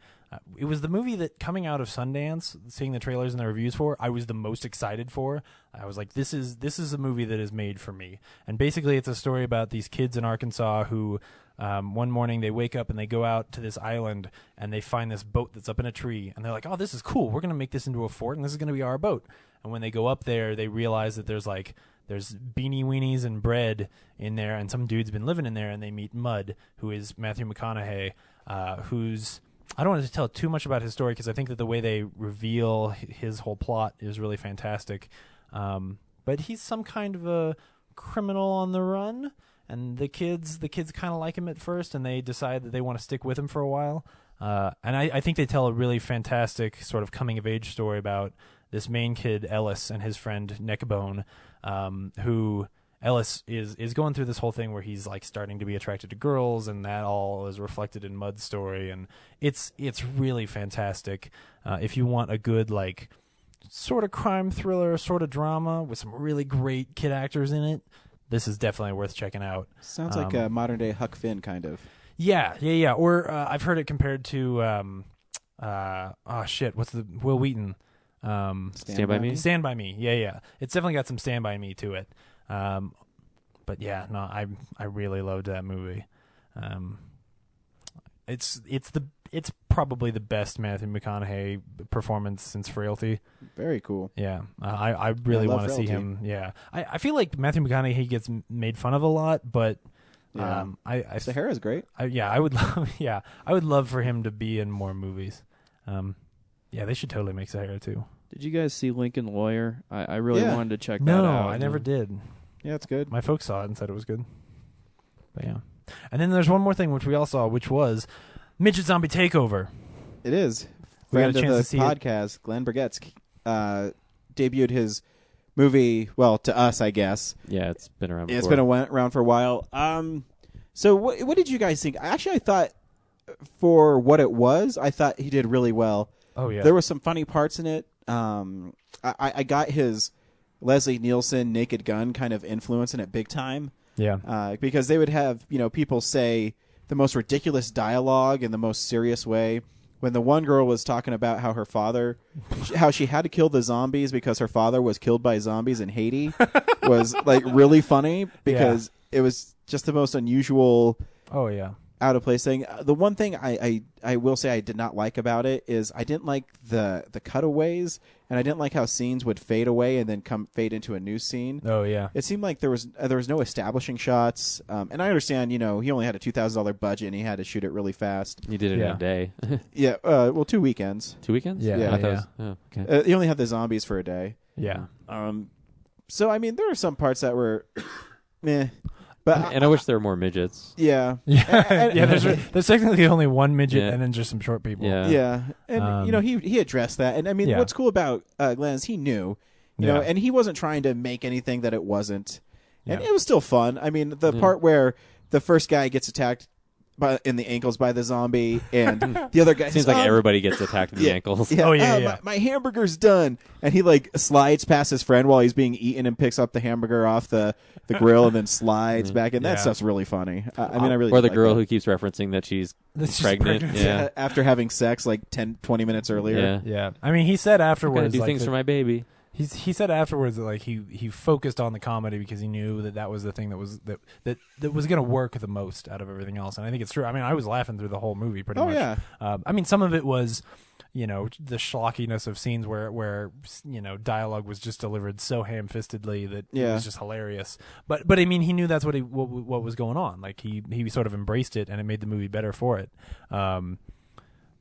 It was the movie that, coming out of Sundance, seeing the trailers and the reviews for, I was the most excited for. I was like, this is a movie that is made for me. And basically it's a story about these kids in Arkansas who one morning they wake up and they go out to this island and they find this boat that's up in a tree. And they're like, oh, this is cool. We're going to make this into a fort, and this is going to be our boat. And when they go up there, they realize that there's beanie weenies and bread in there, and some dude's been living in there, and they meet Mud, who is Matthew McConaughey, who's... I don't want to tell too much about his story because I think that the way they reveal his whole plot is really fantastic. But he's some kind of a criminal on the run, and the kids kind of like him at first, and they decide that they want to stick with him for a while. And I think they tell a really fantastic sort of coming-of-age story about this main kid, Ellis, and his friend, Neckbone, who... Ellis is going through this whole thing where he's like starting to be attracted to girls, and that all is reflected in Mud's story, and it's really fantastic. If you want a good like sort of crime thriller, sort of drama with some really great kid actors in it, this is definitely worth checking out. Sounds like a modern day Huck Finn kind of. Yeah. Or I've heard it compared to what's the Will Wheaton? Stand By Me. Stand By Me. Yeah. It's definitely got some Stand By Me to it. But yeah, no, I really loved that movie. It's probably the best Matthew McConaughey performance since Frailty. Very cool. Yeah, I really want to see him. Yeah, I feel like Matthew McConaughey gets made fun of a lot, but yeah. Sahara's great. I would love for him to be in more movies. Yeah, they should totally make Sahara too. Did you guys see Lincoln Lawyer? I really wanted to check that No, out. I never did. Yeah, it's good. My folks saw it and said it was good. But yeah. And then there's one more thing which we all saw, which was Midget Zombie Takeover. It is. We got a Friend chance of to the see it. podcast, Glenn Burgetts, debuted his movie, well, to us, I guess. Yeah, it's been around before. It's been around for a while. So what did you guys think? Actually, I thought for what it was, I thought he did really well. Oh, yeah. There were some funny parts in it. I got his Leslie Nielsen Naked Gun kind of influence in it big time. Yeah. Because they would have, people say the most ridiculous dialogue in the most serious way. When the one girl was talking about how her father, how she had to kill the zombies because her father was killed by zombies in Haiti, was like really funny because it was just the most unusual. Oh, yeah. out of place thing. The one thing I will say I did not like about it is I didn't like the cutaways, and I didn't like how scenes would fade away and then fade into a new scene. Oh yeah, it seemed like there was no establishing shots. And I understand, he only had a $2,000 budget and he had to shoot it really fast. He did it in a day. Yeah, well, 2 weekends. 2 weekends? Yeah. Okay. He only had the zombies for a day. Yeah. So I mean, there were some parts that were, meh. But and I wish there were more midgets. Yeah. Yeah. There's technically only one midget and then just some short people. Yeah. And he addressed that. And I mean, what's cool about Glenn is he knew, you know, and he wasn't trying to make anything that it wasn't. And it was still fun. I mean, the part where the first guy gets attacked in the ankles by the zombie, and the other guy seems like everybody gets attacked in the ankles. Yeah. Oh yeah, my hamburger's done, and he like slides past his friend while he's being eaten and picks up the hamburger off the grill and then slides back in. That stuff's really funny. I mean, I really or the like girl that. who keeps referencing that she's pregnant. Yeah, after having sex like 10-20 minutes earlier. Yeah. I mean, he said afterwards, I'm gonna do things for my baby. He said afterwards that like he focused on the comedy because he knew that was the thing that was going to work the most out of everything else, and I think it's true. I mean, I was laughing through the whole movie pretty much. Yeah. I mean, some of it was, the schlockiness of scenes where dialogue was just delivered so ham-fistedly that it was just hilarious. But I mean, he knew that's what was going on. Like he sort of embraced it, and it made the movie better for it.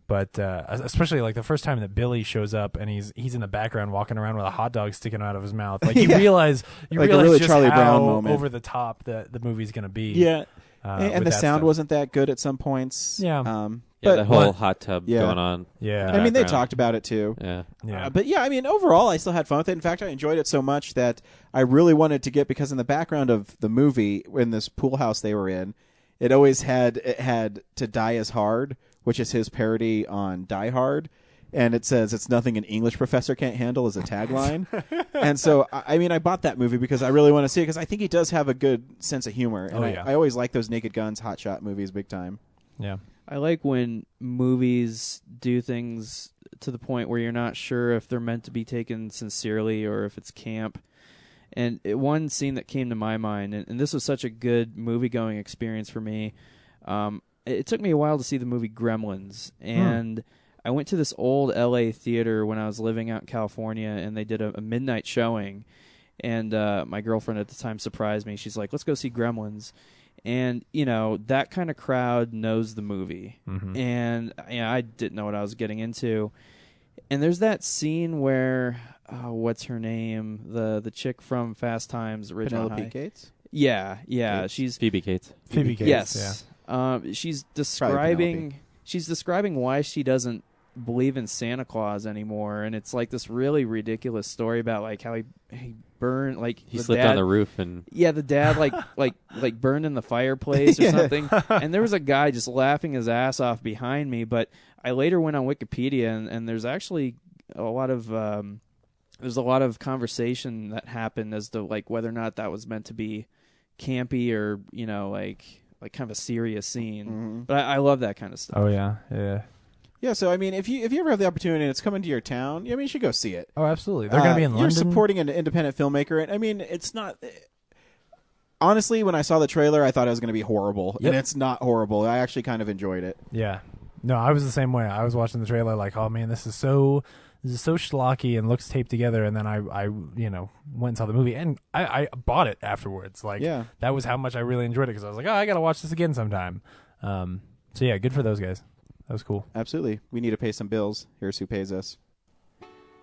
But especially like the first time that Billy shows up and he's in the background walking around with a hot dog sticking out of his mouth, like you realize like a really just Charlie how Brown moment. over the top the movie's going to be. Yeah, and the sound stuff. wasn't that good at some points. Yeah, but the whole hot tub going on. Yeah, I mean they talked about it too. Yeah. But yeah, I mean overall I still had fun with it. In fact, I enjoyed it so much that I really wanted to get, because in the background of the movie, in this pool house they were in, it had To Die Is Hard, which is his parody on Die Hard, and it says it's nothing an English professor can't handle as a tagline. And so I mean I bought that movie because I really want to see it, because I think he does have a good sense of humor, and I always like those Naked Guns, Hot Shot movies big time. Yeah. I like when movies do things to the point where you're not sure if they're meant to be taken sincerely or if it's camp. And one scene that came to my mind, and this was such a good movie-going experience for me, it took me a while to see the movie Gremlins, and I went to this old L.A. theater when I was living out in California, and they did a midnight showing, and my girlfriend at the time surprised me. She's like, let's go see Gremlins. And, that kind of crowd knows the movie. Mm-hmm. And I didn't know what I was getting into. And there's that scene where, what's her name? The chick from Fast Times, Original Penelope Gates? Yeah. Gates. She's Phoebe Cates. Phoebe Cates, yes. She's describing why she doesn't believe in Santa Claus anymore, and it's like this really ridiculous story about like how he burned, like he slipped on the roof, and the dad like burned in the fireplace or something. And there was a guy just laughing his ass off behind me, but I later went on Wikipedia, and there's actually a lot of conversation that happened as to like whether or not that was meant to be campy or like kind of a serious scene. Mm-hmm. But I love that kind of stuff. Oh yeah. Yeah, so I mean, if you ever have the opportunity and it's coming to your town, I mean, you should go see it. Oh, absolutely. They're going to be in London. You're supporting an independent filmmaker, and I mean, it's not. Honestly, when I saw the trailer, I thought it was going to be horrible, and it's not horrible. I actually kind of enjoyed it. Yeah. No, I was the same way. I was watching the trailer like, oh man, this is so schlocky and looks taped together, and then I went and saw the movie, and I bought it afterwards. Like, that was how much I really enjoyed it, because I was like, oh, I got to watch this again sometime. So yeah, good for those guys. That was cool. Absolutely. We need to pay some bills. Here's who pays us.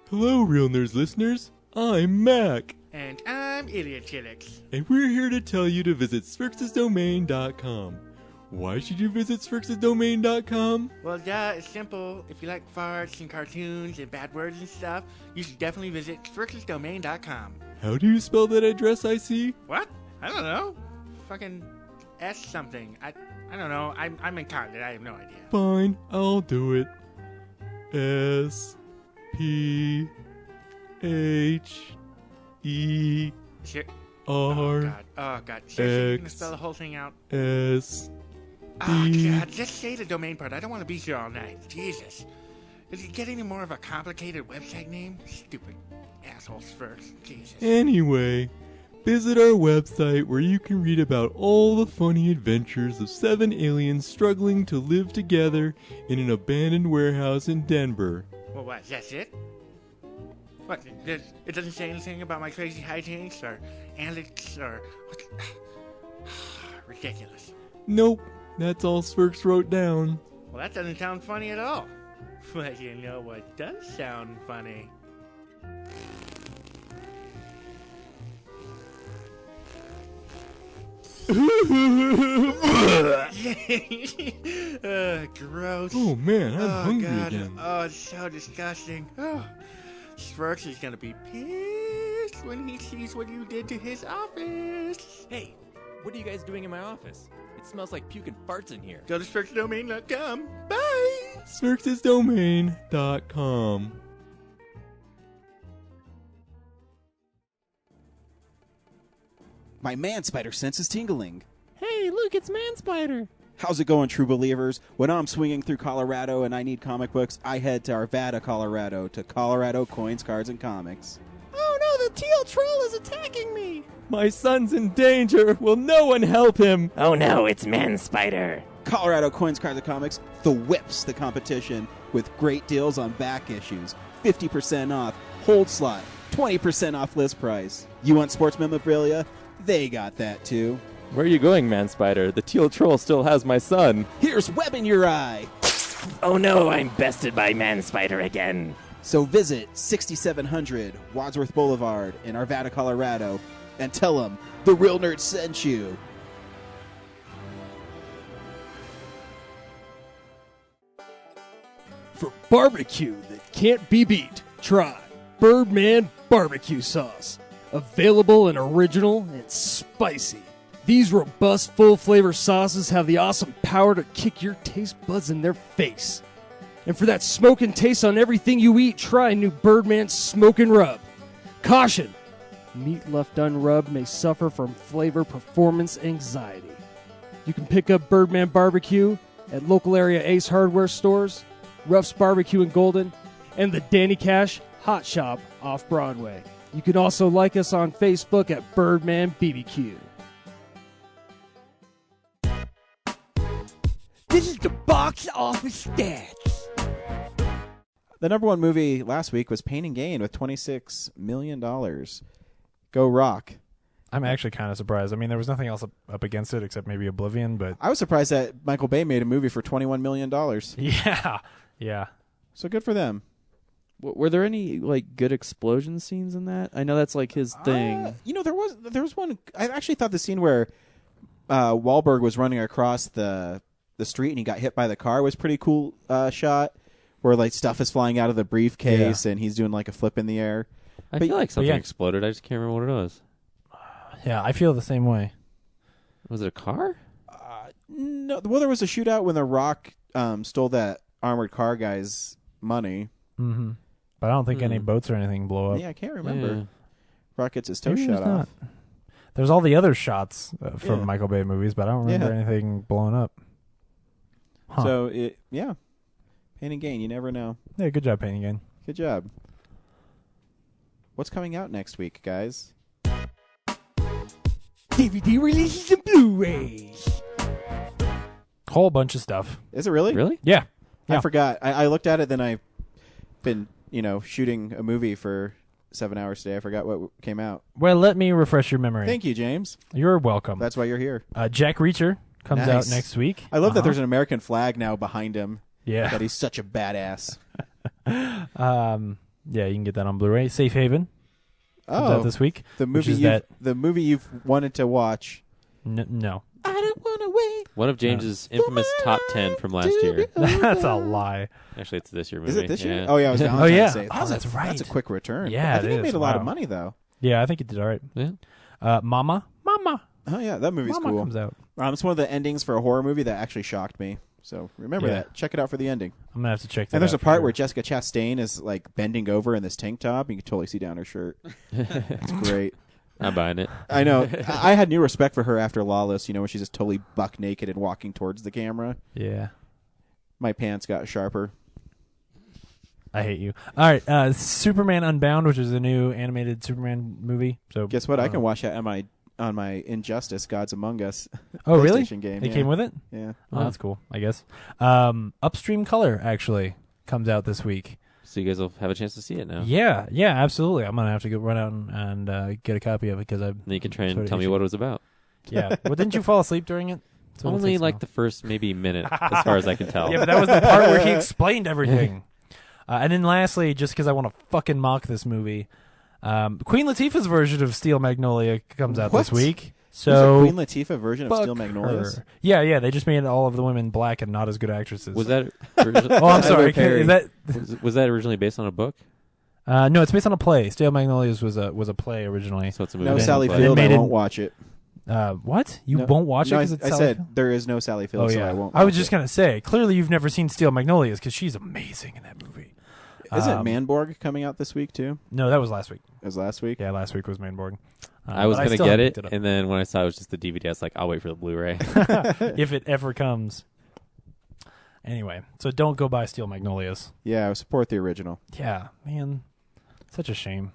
Hello, Real Nerds listeners. I'm Mac. And I'm Idiot Chillix. And we're here to tell you to visit SphrixesDomain.com. Why should you visit SphrixesDomain.com? Well, it's simple. If you like farts and cartoons and bad words and stuff, you should definitely visit SphrixesDomain.com. How do you spell that address I see? What? I don't know. Fucking S something. I don't know. I'm incompetent. I have no idea. Fine, I'll do it. S-P-H-E-R. Oh God. Seriously, you gonna spell the whole thing out? S. Oh God, just say the domain part. I don't want to be here all night. Jesus. Does it get any more of a complicated website name? Stupid asshole Sphinx. Jesus. Anyway, Visit our website where you can read about all the funny adventures of 7 aliens struggling to live together in an abandoned warehouse in Denver. Well, what? That's it? What? It doesn't say anything about my crazy hijinks or antics or... Ridiculous. Nope, that's all Svirks wrote down. Well, that doesn't sound funny at all. But you know what does sound funny? Gross. Oh man, I'm hungry God. again. Oh, it's so disgusting. Oh. Svirks is gonna be pissed when he sees what you did to his office. Hey, what are you guys doing in my office? It smells like puke and farts in here. Go to SvirksDomain.com. Bye! SvirksDomain.com. My man spider sense is tingling. Hey, look, it's Man Spider. How's it going, true believers? When I'm swinging through Colorado and I need comic books, I head to Arvada, Colorado, to Colorado Coins, Cards, and Comics. Oh no, the teal troll is attacking me. My son's in danger. Will no one help him? Oh no, it's Man Spider. Colorado Coins, Cards, and Comics, the whips the competition with great deals on back issues, 50% off, hold slot, 20% off list price. You want sports memorabilia? They got that too. Where are you going, Man Spider? The teal troll still has my son. Here's web in your eye. Oh no, I'm bested by Man Spider again. So visit 6700 Wadsworth Boulevard in Arvada, Colorado, and tell them the Real Nerd sent you. For barbecue that can't be beat, try Birdman Barbecue Sauce. Available and original and spicy. These robust, full-flavor sauces have the awesome power to kick your taste buds in their face. And for that smoking taste on everything you eat, try new Birdman Smoke and Rub. Caution! Meat left unrubbed may suffer from flavor performance anxiety. You can pick up Birdman Barbecue at local area Ace Hardware stores, Ruff's Barbecue in Golden, and the Danny Cash Hot Shop off Broadway. You can also like us on Facebook at Birdman BBQ. This is the box office stats. The number one movie last week was Pain and Gain with $26 million. Go Rock. I'm actually kind of surprised. I mean, there was nothing else up against it except maybe Oblivion, but... I was surprised that Michael Bay made a movie for $21 million. Yeah. So good for them. Were there any like good explosion scenes in that? I know that's like his thing. There was one. I actually thought the scene where Wahlberg was running across the street and he got hit by the car was pretty cool shot. Where like stuff is flying out of the briefcase and he's doing like a flip in the air. I feel like something exploded. I just can't remember what it was. Yeah, I feel the same way. Was it a car? No. Well, there was a shootout when The Rock stole that armored car guy's money. Mm-hmm. But I don't think any boats or anything blow up. Yeah, I can't remember. Yeah. Rock gets his toe Maybe shot off. There's all the other shots from Michael Bay movies, but I don't remember anything blowing up. Huh. So, Pain and Gain, you never know. Yeah, good job, Pain and Gain. Good job. What's coming out next week, guys? DVD releases and Blu-rays. Whole bunch of stuff. Is it really? Really? Yeah. I forgot. I looked at it, then I've been, shooting a movie for 7 hours today. I forgot what came out. Well, let me refresh your memory. Thank you, James. You're welcome. That's why you're here. Jack Reacher comes out Nice. next week. I love that there's an American flag now behind him. Yeah. That he's such a badass. Yeah, you can get that on Blu-ray. Safe Haven comes out this week. The movie you've wanted to watch. No. I don't want to wait. One of James's infamous top 10 from last year. That's a lie. Actually, it's this year movie. Is it this year? Yeah. Oh, yeah, it was Valentine's Day. Oh, that's right. That's a quick return. Yeah, I think it it made is. a lot of Wow. money, though. Yeah, I think it did all right. Yeah. Mama. Oh, yeah, that movie's Mama cool. comes out. It's one of the endings for a horror movie that actually shocked me. So remember that. Check it out for the ending. I'm gonna have to check that out. And there's a for part sure. where Jessica Chastain is like bending over in this tank top. You can totally see down her shirt. It's great. I'm buying it. I know. I had new respect for her after Lawless. When she's just totally buck naked and walking towards the camera. Yeah. My pants got sharper. I hate you. All right, Superman Unbound, which is a new animated Superman movie. So guess what? I can watch that on my Injustice Gods Among Us. Oh, really? PlayStation game. It came with it? Yeah. Oh, that's cool, I guess. Upstream Color actually comes out this week. So you guys will have a chance to see it now. Yeah, absolutely. I'm gonna have to go run out and get a copy of it because Then you can try and tell me what it was about. Yeah. Well, didn't you fall asleep during it? So Only like the first maybe minute, as far as I can tell. Yeah, but that was the part where he explained everything. And then lastly, just because I want to fucking mock this movie, Queen Latifah's version of Steel Magnolia comes out this week. So there's a Queen Latifah version of Steel Magnolias? Yeah. They just made all of the women black and not as good actresses. Was that? Oh, I'm sorry. Was that originally based on a book? No, it's based on a play. Steel Magnolias was a play originally. So it's a movie. No Sally Field. I won't watch it. What? You won't watch it because it's I Sally said Field? there is no Sally Field, so I won't. I was just gonna say, clearly you've never seen Steel Magnolias because she's amazing in that movie. Isn't Manborg coming out this week too? No, that was last week. It was last week? Yeah, last week was Manborg. I was going to get it, and then when I saw it was just the DVD, I was like, I'll wait for the Blu-ray. If it ever comes. Anyway, so don't go buy Steel Magnolias. Yeah, support the original. Yeah, man. Such a shame.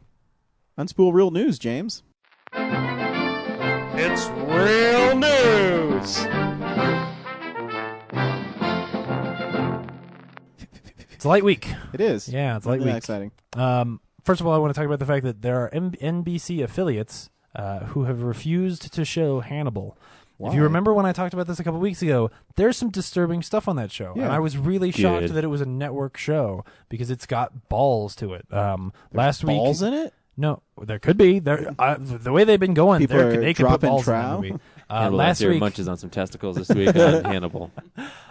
Unspool real news, James. It's real news. It's Light Week. It is. Yeah, it's Light Really Week. exciting. First of all, I want to talk about the fact that there are NBC affiliates who have refused to show Hannibal. Why? If you remember when I talked about this a couple weeks ago, there's some disturbing stuff on that show. Yeah. And I was really shocked Good. that it was a network show because it's got balls to it. Last week, balls in it? No, there could be. The way they've been going, People are they could put dropping balls trow? in the movie. Hannibal Last Lecter week, munches on some testicles this week on Hannibal.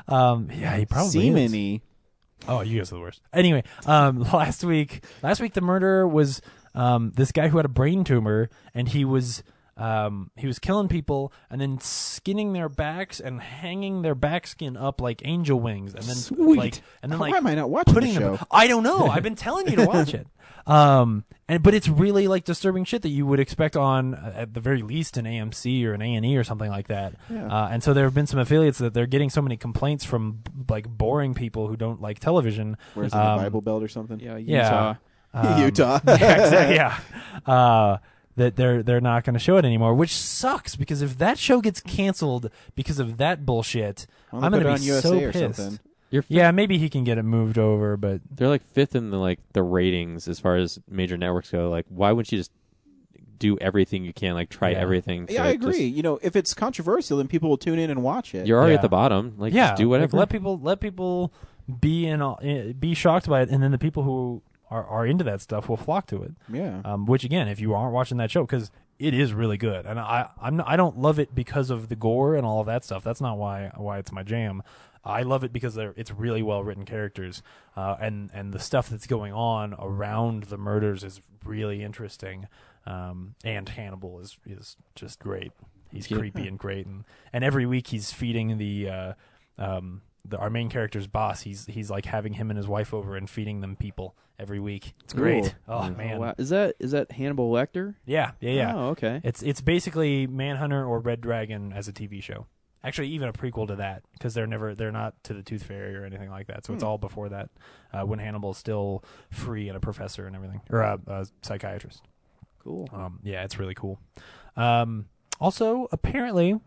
yeah, he probably is. Semen-y. Oh, you guys are the worst. Anyway, last week the murder was this guy who had a brain tumor, and he was killing people and then skinning their backs and hanging their back skin up like angel wings, and then Sweet. why am I not watching putting the them? show? I don't know. I've been telling you to watch it. But it's really like disturbing shit that you would expect on at the very least an AMC or an A&E or something like that. Yeah. And so there have been some affiliates that they're getting so many complaints from like boring people who don't like television. Where's the Bible Belt or something? Yeah, Utah. Utah. Yeah, exactly. Yeah. That they're not going to show it anymore, which sucks because if that show gets canceled because of that bullshit, Well, I'm put going it to be on so USA or pissed. something. Yeah, maybe he can get it moved over, but They're like fifth in the ratings as far as major networks go. Like, why wouldn't you just do everything you can? Like, try everything. Yeah, I agree. If it's controversial, then people will tune in and watch it. You're already at the bottom. Like, just do whatever. Like, let people be shocked by it, and then the people who are into that stuff will flock to it. Yeah. Which again, if you aren't watching that show, because it is really good, and I don't love it because of the gore and all of that stuff. That's not why it's my jam. I love it because it's really well written characters, and the stuff that's going on around the murders is really interesting. And Hannibal is just great. He's creepy and great, and every week he's feeding our main character's boss. He's like having him and his wife over and feeding them people every week. It's great. Oh man, wow. Is that Hannibal Lecter? Yeah. Oh, okay. It's basically Manhunter or Red Dragon as a TV show. Actually, even a prequel to that, because they're not to the Tooth Fairy or anything like that. So it's all before that, when Hannibal's still free and a professor and everything, or a psychiatrist. Cool. Yeah, it's really cool. Also, apparently,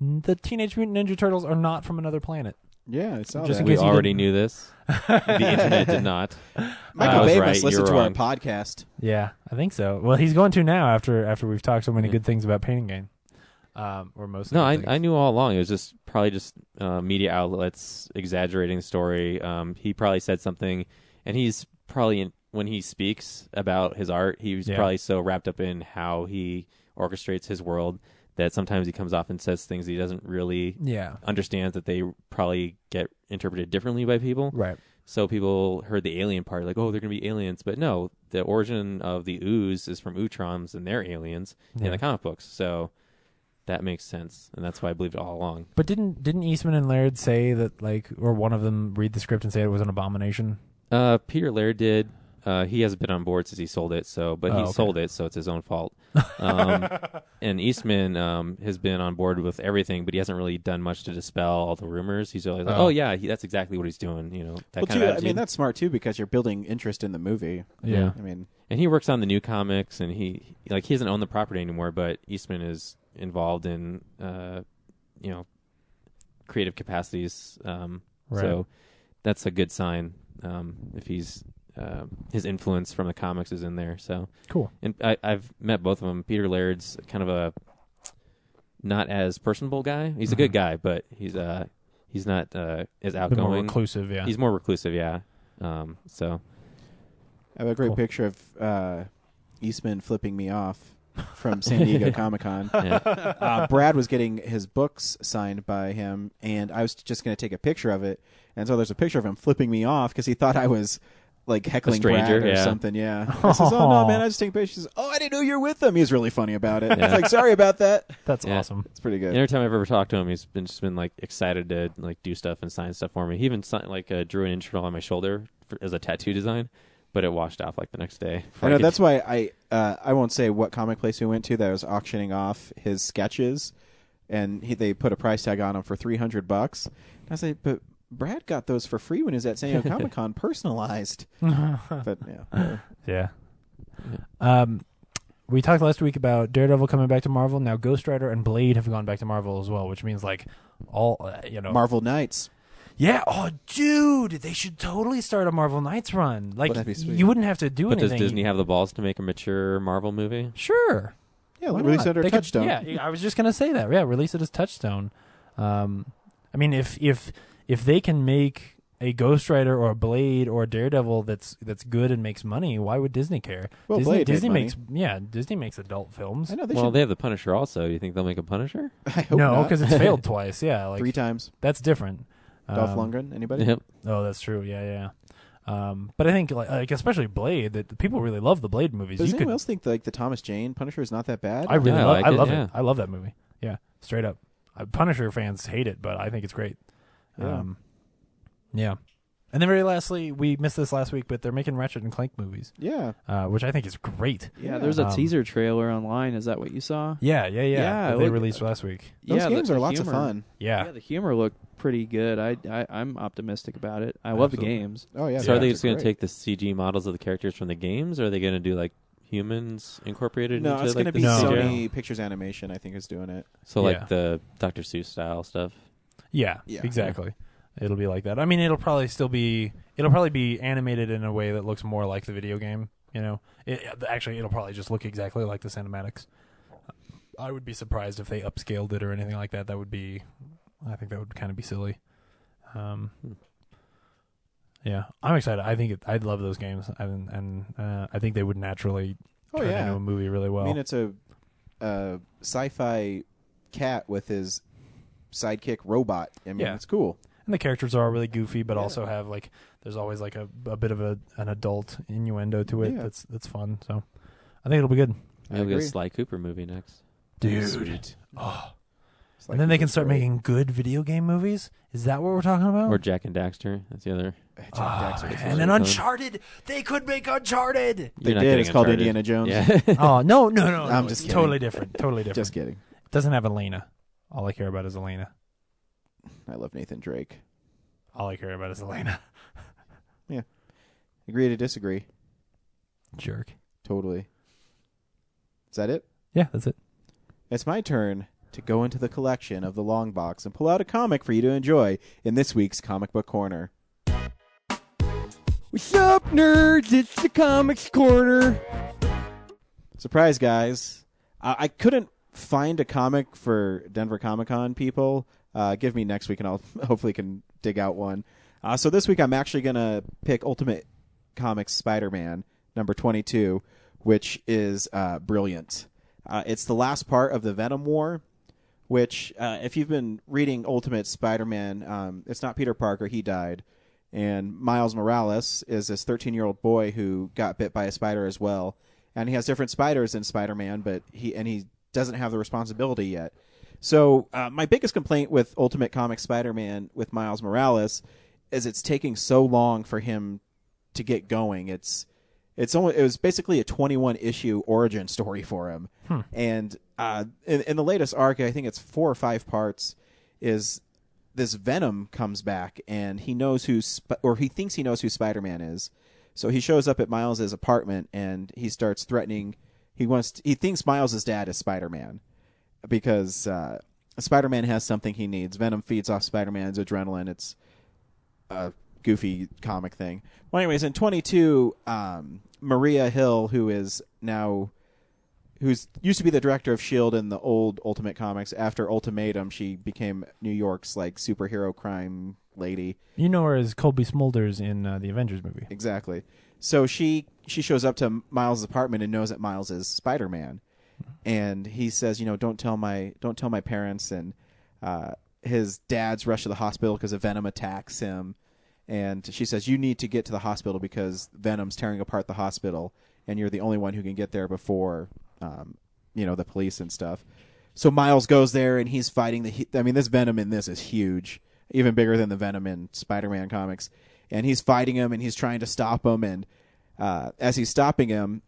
the Teenage Mutant Ninja Turtles are not from another planet. Yeah, I saw Just that. in We case you already didn't- knew this. The internet did not. Michael I was Bay right, must you listen were to wrong. our podcast. Yeah, I think so. Well, he's going to now after we've talked so many good things about Pain and Gain. Or most. No, of the I knew all along. It was just probably just media outlets exaggerating the story. He probably said something, and he's probably when he speaks about his art, he's probably so wrapped up in how he orchestrates his world that sometimes he comes off and says things he doesn't really understand, that they probably get interpreted differently by people. Right. So people heard the alien part, like, oh, they're going to be aliens. But no, the origin of the ooze is from Utroms, and they're aliens in the comic books. So that makes sense, and that's why I believed it all along. But didn't Eastman and Laird say that, like, or one of them read the script and say it was an abomination? Peter Laird did. He hasn't been on board since he sold it, but he sold it, so it's his own fault. And Eastman has been on board with everything, but he hasn't really done much to dispel all the rumors. He's always like, that's exactly what he's doing. That kind of attitude. I mean, that's smart too because you're building interest in the movie. Yeah, I mean, and he works on the new comics, and he doesn't own the property anymore, but Eastman is involved in creative capacities. So that's a good sign. If he's his influence from the comics is in there. So cool. And I've met both of them. Peter Laird's kind of a not as personable guy. He's a good guy, but he's not as outgoing. More reclusive, yeah. He's more reclusive, yeah. So I have a great picture of Eastman flipping me off from San Diego Comic-Con. Yeah. Brad was getting his books signed by him, and I was just going to take a picture of it. And so there's a picture of him flipping me off because he thought I was like heckling stranger, Brad or something. Yeah. I says, "Oh no, man! I just take pictures." He says, "Oh, I didn't know you were with him." He was really funny about it. I was like, "Sorry about that." That's awesome. It's pretty good. And every time I've ever talked to him, he's been like excited to like do stuff and sign stuff for me. He even drew an intro on my shoulder as a tattoo design, but it washed off like the next day. I know that's why I won't say what comic place we went to that was auctioning off his sketches, and they put a price tag on them for $300. And I say, but Brad got those for free when he was at San Diego Comic-Con, personalized. But yeah. We talked last week about Daredevil coming back to Marvel. Now Ghost Rider and Blade have gone back to Marvel as well, which means like all Marvel Knights. Yeah. Oh, dude, they should totally start a Marvel Knights run. Like, that'd be sweet. you wouldn't have to do anything. But does Disney have the balls to make a mature Marvel movie? Sure. Yeah, release it under Touchstone. Yeah, I was just gonna say that. Yeah, release it as Touchstone. I mean, if they can make a Ghost Rider or a Blade or a Daredevil that's good and makes money, why would Disney care? Well, Disney makes Disney makes adult films. I know they have the Punisher also. You think they'll make a Punisher? I hope no, not. because it's failed twice. Yeah, like 3 times. That's different. Dolph Lundgren, anybody? Yep. Oh, that's true. Yeah. But I think like especially Blade, that people really love the Blade movies. Does anyone else think like the Thomas Jane Punisher is not that bad? I really like I love it. Yeah. it. I love that movie. Yeah, straight up. Punisher fans hate it, but I think it's great. Yeah. Yeah. And then very lastly, we missed this last week, but they're making Ratchet and Clank movies. Yeah. Which I think is great. Yeah, there's a teaser trailer online. Is that what you saw? Yeah. That they released last week. Those games are lots of fun. Yeah. The humor looked pretty good. I'm optimistic about it. I love the games. Oh yeah. So are they just going to take the CG models of the characters from the games, or are they going to do like humans incorporated? No, into, it's going to like, be the Sony Pictures Animation. I think is doing it. So like the Dr. Seuss style stuff. Yeah. Exactly. It'll be like that. I mean, it'll probably be animated in a way that looks more like the video game. It'll probably just look exactly like the cinematics. I would be surprised if they upscaled it or anything like that. I think that would kind of be silly. Yeah, I'm excited. I love those games, and I think they would naturally turn into a movie really well. I mean, it's a sci-fi cat with his sidekick robot. I mean, it's cool. And the characters are all really goofy, but also have like there's always like a bit of an adult innuendo to it. That's fun. So I think it'll be good. Maybe we'll get a Sly Cooper movie next. Dude. Sweet. Oh. And then they can start making good video game movies. Is that what we're talking about? Or Jack and Daxter. That's the other. And then Uncharted. They could make Uncharted. They did. It's called Indiana Jones. Yeah. Oh no! I'm just kidding. Totally different. Just kidding. It doesn't have Elena. All I care about is Elena. I love Nathan Drake. All I care about is Elena. Yeah. Agree to disagree. Jerk. Totally. Is that it? Yeah, that's it. It's my turn to go into the collection of the long box and pull out a comic for you to enjoy in this week's Comic Book Corner. What's up, nerds? It's the Comics Corner. Surprise, guys. I couldn't find a comic for Denver Comic-Con people. Give me next week, and I'll hopefully can dig out one. So this week I'm actually going to pick Ultimate Comics Spider-Man, number 22, which is brilliant. It's the last part of the Venom War, which, if you've been reading Ultimate Spider-Man, it's not Peter Parker. He died. And Miles Morales is this 13-year-old boy who got bit by a spider as well. And he has different spiders than Spider-Man, but he doesn't have the responsibility yet. So my biggest complaint with Ultimate Comics Spider-Man with Miles Morales is it's taking so long for him to get going. it was basically a 21 issue origin story for him. And in the latest arc, I think it's 4 or 5 parts, is this Venom comes back and he knows he thinks he knows who Spider-Man is. So he shows up at Miles' apartment and he starts threatening. He thinks Miles' dad is Spider-Man because Spider-Man has something he needs. Venom feeds off Spider-Man's adrenaline. It's a goofy comic thing. Well, anyways, in 22, Maria Hill, who's used to be the director of S.H.I.E.L.D. in the old Ultimate Comics. After Ultimatum, she became New York's superhero crime lady. You know her as Colby Smulders in the Avengers movie. Exactly. So she shows up to Miles' apartment and knows that Miles is Spider-Man. And he says, don't tell my parents. And his dad's rushed to the hospital because a Venom attacks him. And she says, you need to get to the hospital because Venom's tearing apart the hospital, and you're the only one who can get there before, the police and stuff. So Miles goes there, and he's fighting this Venom in this is huge, even bigger than the Venom in Spider-Man comics. And he's fighting him, and he's trying to stop him. And as he's stopping him,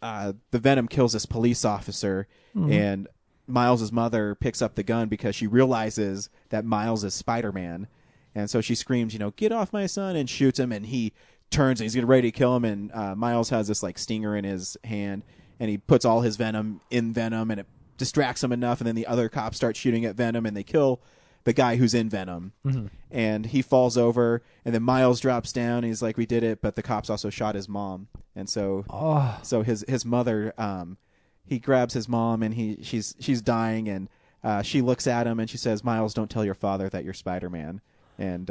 the Venom kills this police officer, and Miles' mother picks up the gun because she realizes that Miles is Spider-Man. And so she screams, get off my son, and shoots him, and he turns and he's getting ready to kill him, and Miles has this stinger in his hand, and he puts all his Venom in Venom, and it distracts him enough, and then the other cops start shooting at Venom, and they kill the guy who's in Venom. And he falls over, and then Miles drops down, and he's like, we did it, but the cops also shot his mom. And so his mother, he grabs his mom, and she's dying, and she looks at him, and she says, Miles, don't tell your father that you're Spider-Man. And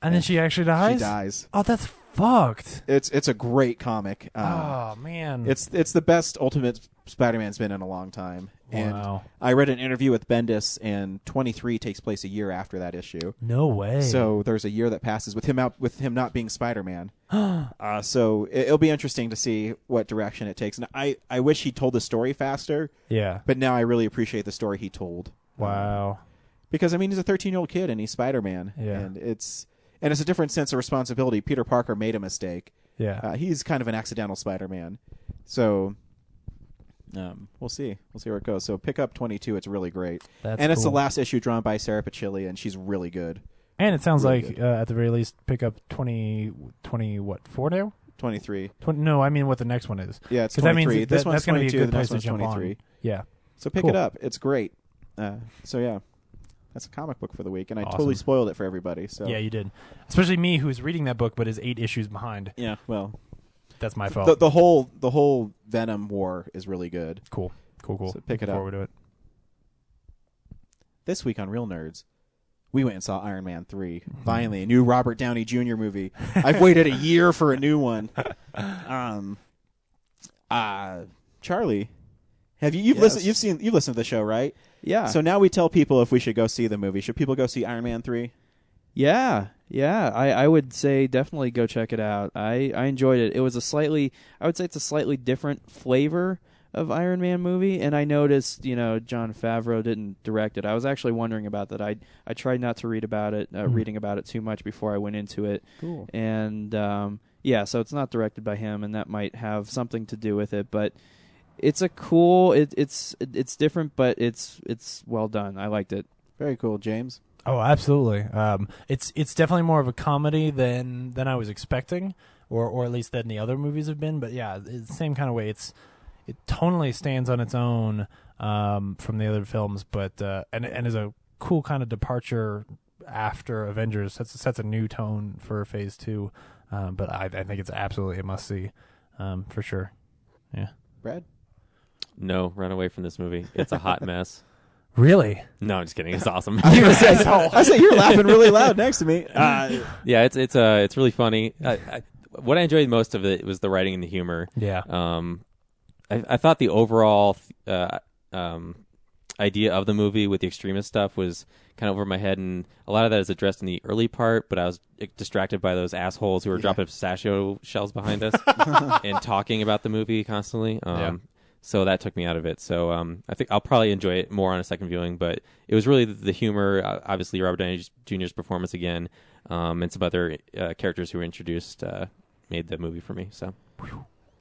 then she actually dies? She dies. Oh, that's fucked. It's a great comic. Oh, man. It's the best Ultimate Spider-Man's been in a long time. Wow. And I read an interview with Bendis, and 23 takes place a year after that issue. No way. So there's a year that passes with him not being Spider-Man. So it'll be interesting to see what direction it takes. And I wish he told the story faster. Yeah. But now I really appreciate the story he told. Wow. Because he's a 13-year-old kid and he's Spider-Man. Yeah. And it's a different sense of responsibility. Peter Parker made a mistake. Yeah. He's kind of an accidental Spider-Man. So we'll see. We'll see where it goes. So pick up 22. It's really great. It's the last issue drawn by Sarah Pachilli, and she's really good. And it sounds really like at the very least pick up 4 now? 23. No, I mean what the next one is. Yeah, it's 23. This one's that's going to be 22. a good The place next to one's jump 23. on. Yeah. So pick it up. It's great. So yeah. That's a comic book for the week, and I Awesome. totally spoiled it for everybody. So yeah, you did. Especially me, who's reading that book but is 8 issues behind. Yeah, well, that's my fault. The whole Venom war is really good. Cool. So pick it up. Forward to it. This week on Real Nerds, we went and saw Iron Man 3. Finally, a new Robert Downey Jr. movie. I've waited a year for a new one. Charlie, you've listened to the show, right? Yeah. So now we tell people if we should go see the movie. Should people go see Iron Man 3? Yeah. I would say definitely go check it out. I enjoyed it. It was I would say it's a slightly different flavor of Iron Man movie, and I noticed, Jon Favreau didn't direct it. I was actually wondering about that. I tried not to reading about it too much before I went into it. Cool. And so it's not directed by him, and that might have something to do with it, but it's a cool. It's different, but it's well done. I liked it. Very cool, James. Oh, absolutely. It's definitely more of a comedy than I was expecting, or at least than the other movies have been. But yeah, it's the same kind of way. It tonally stands on its own from the other films, but and is a cool kind of departure after Avengers. Sets a new tone for Phase 2. But I think it's absolutely a must see for sure. Yeah. Brad? No, run away from this movie. It's a hot mess. Really? No, I'm just kidding. It's awesome. I said you're laughing really loud next to me. Yeah, it's really funny. What I enjoyed most of it was the writing and the humor. Yeah. I thought the overall idea of the movie with the extremist stuff was kind of over my head, and a lot of that is addressed in the early part, but I was distracted by those assholes who were dropping pistachio shells behind us and talking about the movie constantly. So that took me out of it. So I think I'll probably enjoy it more on a second viewing, but it was really the humor, obviously Robert Downey Jr.'s performance again, and some other characters who were introduced made the movie for me. So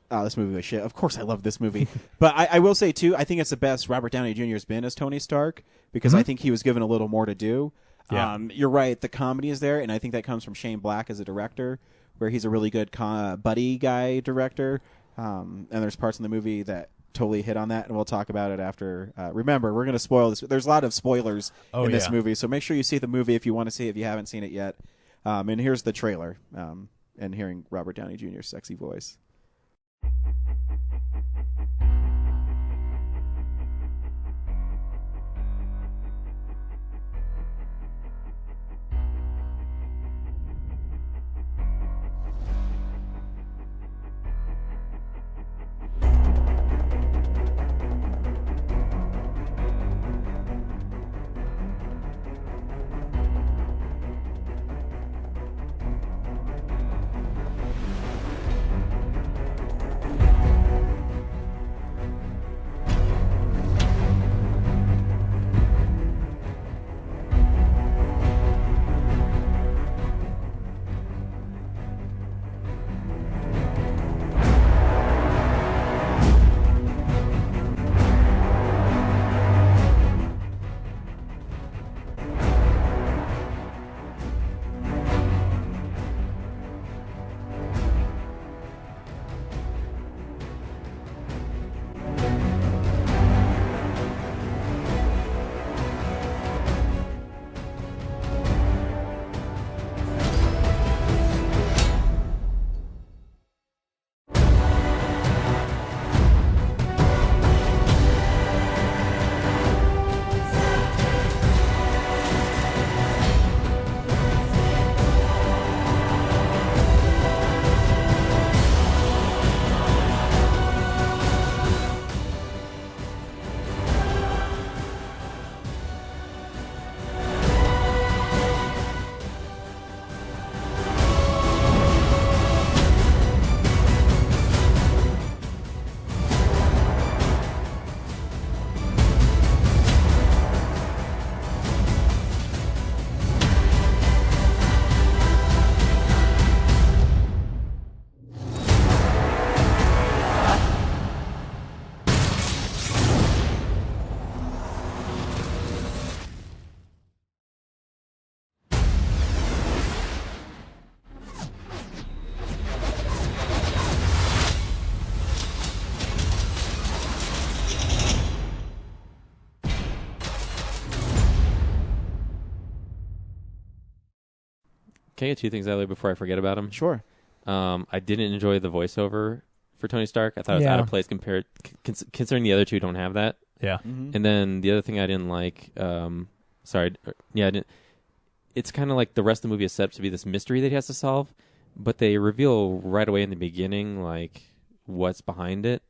this movie was shit. Of course I love this movie. But I will say, too, I think it's the best Robert Downey Jr. has been as Tony Stark because I think he was given a little more to do. Yeah. You're right. The comedy is there, and I think that comes from Shane Black as a director, where he's a really good buddy guy director. And there's parts in the movie that totally hit on that, and we'll talk about it after. Remember, we're going to spoil this. There's a lot of spoilers in this movie, so make sure you see the movie if you want to see it if you haven't seen it yet. And here's the trailer, and hearing Robert Downey Jr.'s sexy voice. Can I get two things out of the way before I forget about him? Sure. I didn't enjoy the voiceover for Tony Stark. I thought it was out of place considering the other two don't have that. Yeah. Mm-hmm. And then the other thing I didn't like, I didn't. It's kind of like the rest of the movie is set up to be this mystery that he has to solve, but they reveal right away in the beginning like what's behind it.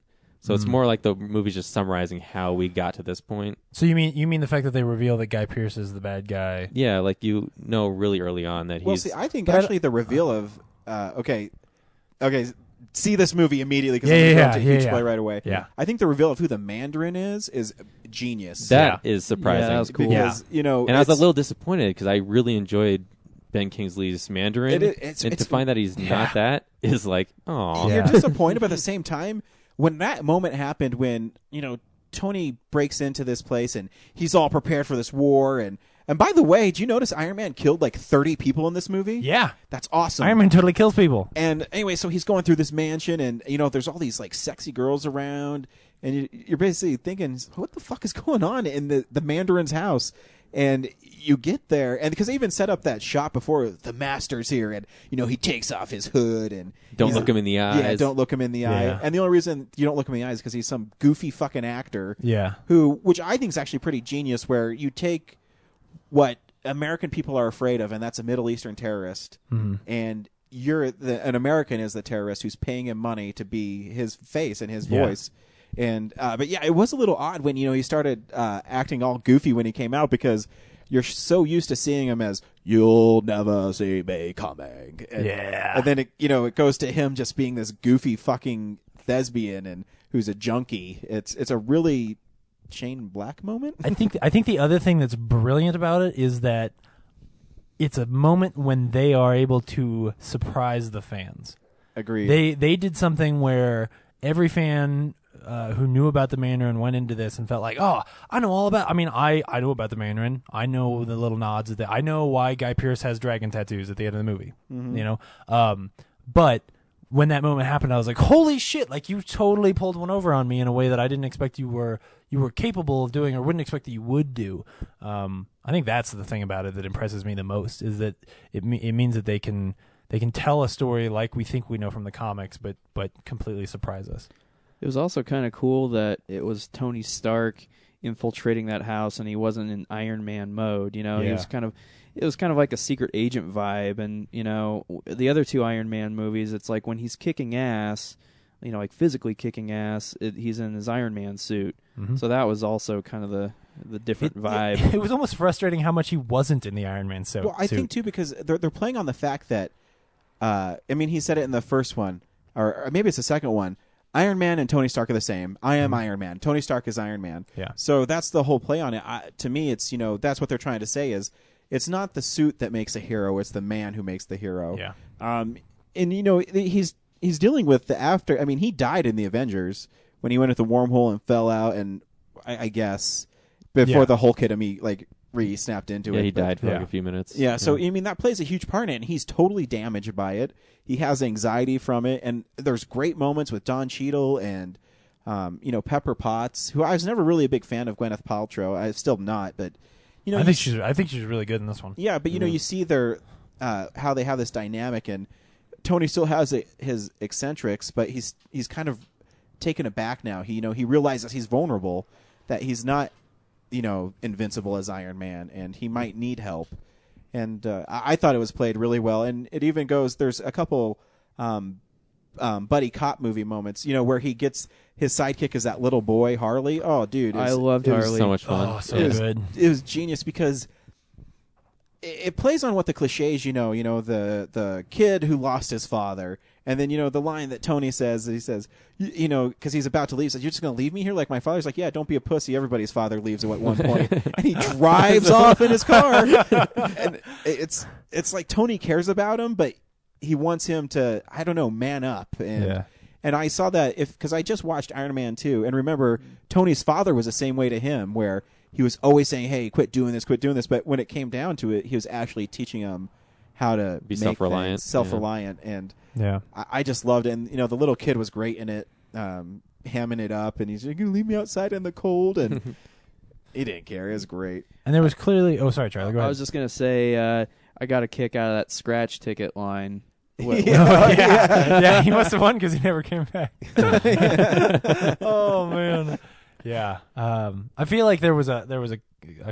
So it's more like the movie's just summarizing how we got to this point. So you mean the fact that they reveal that Guy Pearce is the bad guy? Yeah, like you know really early on that he's... Well, see, I think actually the reveal of... okay, see this movie immediately because I'm going to go into huge play right away. Yeah. I think the reveal of who the Mandarin is genius. That is surprising. Yeah, that was cool. Because, you know... And I was a little disappointed because I really enjoyed Ben Kingsley's Mandarin. And to find that he's not that is like, oh. You're disappointed, but at the same time... When that moment happened, when Tony breaks into this place and he's all prepared for this war, and by the way, did you notice Iron Man killed like 30 people in this movie? Yeah, that's awesome. Iron Man totally kills people. And anyway, so he's going through this mansion, and there's all these like sexy girls around, and you're basically thinking, what the fuck is going on in the Mandarin's house? And you get there, and because they even set up that shot before, the master's here, and he takes off his hood and don't look him in the eyes. Yeah, don't look him in the eye. And the only reason you don't look him in the eyes is because he's some goofy fucking actor. Yeah, which I think is actually pretty genius. Where you take what American people are afraid of, and that's a Middle Eastern terrorist, and an American is the terrorist who's paying him money to be his face and his voice. And but yeah, it was a little odd when he started acting all goofy when he came out, because you're so used to seeing him as "You'll never see me coming," and then it goes to him just being this goofy fucking thespian and who's a junkie. It's a really Shane Black moment. I think the other thing that's brilliant about it is that it's a moment when they are able to surprise the fans. Agreed. They did something where every fan who knew about the Mandarin went into this and felt like, oh, I know all about. I mean, I know about the Mandarin. I know the little nods. I know why Guy Pearce has dragon tattoos at the end of the movie. Mm-hmm. You know, but when that moment happened, I was like, holy shit! Like you totally pulled one over on me in a way that I didn't expect you were capable of doing, or wouldn't expect that you would do. I think that's the thing about it that impresses me the most, is that it means that they can tell a story like we think we know from the comics, but completely surprise us. It was also kind of cool that it was Tony Stark infiltrating that house, and he wasn't in Iron Man mode. You know, Yeah. It was kind of like a secret agent vibe. And you know, the other two Iron Man movies, it's like when he's kicking ass, you know, like physically kicking ass, he's in his Iron Man suit. Mm-hmm. So that was also kind of the different vibe. It was almost frustrating how much he wasn't in the Iron Man suit. Well, I think too, because they're playing on the fact that, I mean, he said it in the first one, or maybe it's the second one. Iron Man and Tony Stark are the same. I am Iron Man. Tony Stark is Iron Man. Yeah. So that's the whole play on it. To me, it's, you know, that's what they're trying to say is it's not the suit that makes a hero. It's the man who makes the hero. Yeah. And you know, he's dealing with the after. I mean, he died in the Avengers when he went at the wormhole and fell out, and I guess before the Hulk hit him, he like re-snapped into it. Yeah, he died for like a few minutes. Yeah, so I mean that plays a huge part in it, and he's totally damaged by it. He has anxiety from it, and there's great moments with Don Cheadle and you know, Pepper Potts, who I was never really a big fan of Gwyneth Paltrow. I'm still not, but you know, I think she's really good in this one. Yeah, but you know, you see their how they have this dynamic, and Tony still has his eccentrics, but he's kind of taken aback now. He realizes he's vulnerable, that he's not, you know, invincible as Iron Man, and he might need help. And I thought it was played really well, and it even goes. There's a couple buddy cop movie moments, you know, where he gets his sidekick is that little boy Harley. Oh, dude, I loved Harley. Was so much fun. Oh, so good. It was genius because it plays on what the cliches, you know, the kid who lost his father, and then, you know, the line that Tony says, he says, you know, because he's about to leave, says, "You're just going to leave me here like my father's." Like, yeah, don't be a pussy. Everybody's father leaves at one point, and he drives off in his car, and it's like Tony cares about him, but he wants him to, I don't know, man up. And I saw that because I just watched Iron Man 2, and remember, Tony's father was the same way to him, where he was always saying, "Hey, quit doing this." But when it came down to it, he was actually teaching him how to be make self-reliant. And yeah, I just loved it. And you know, the little kid was great in it, hamming it up, and he's like, "You're gonna leave me outside in the cold," and he didn't care. It was great. And there was clearly, oh, sorry, Charlie, go ahead. I was just gonna say, I got a kick out of that scratch ticket line. Yeah, he must have won because he never came back. Oh man, yeah. I feel like there was a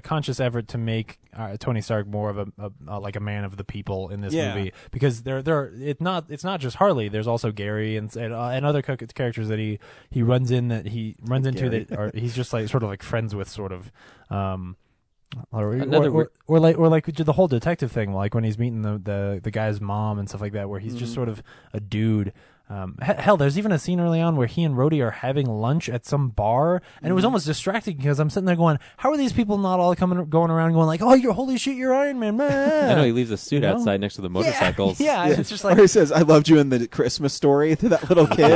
conscious effort to make Tony Stark more of a like a man of the people in this movie, because it's not just Harley. There's also Gary and other characters that he runs into Gary. That he's just like sort of like friends with, sort of. Or like the whole detective thing, like when he's meeting the guy's mom and stuff like that, where he's just sort of a dude. Hell, there's even a scene early on where he and Rhodey are having lunch at some bar, and it was almost distracting because I'm sitting there going, "How are these people not all going around going like, oh, holy shit, you're Iron Man, man!" I know he leaves a suit outside next to the motorcycles. Yeah, it's just like, or he says, "I loved you" in the Christmas Story to that little kid.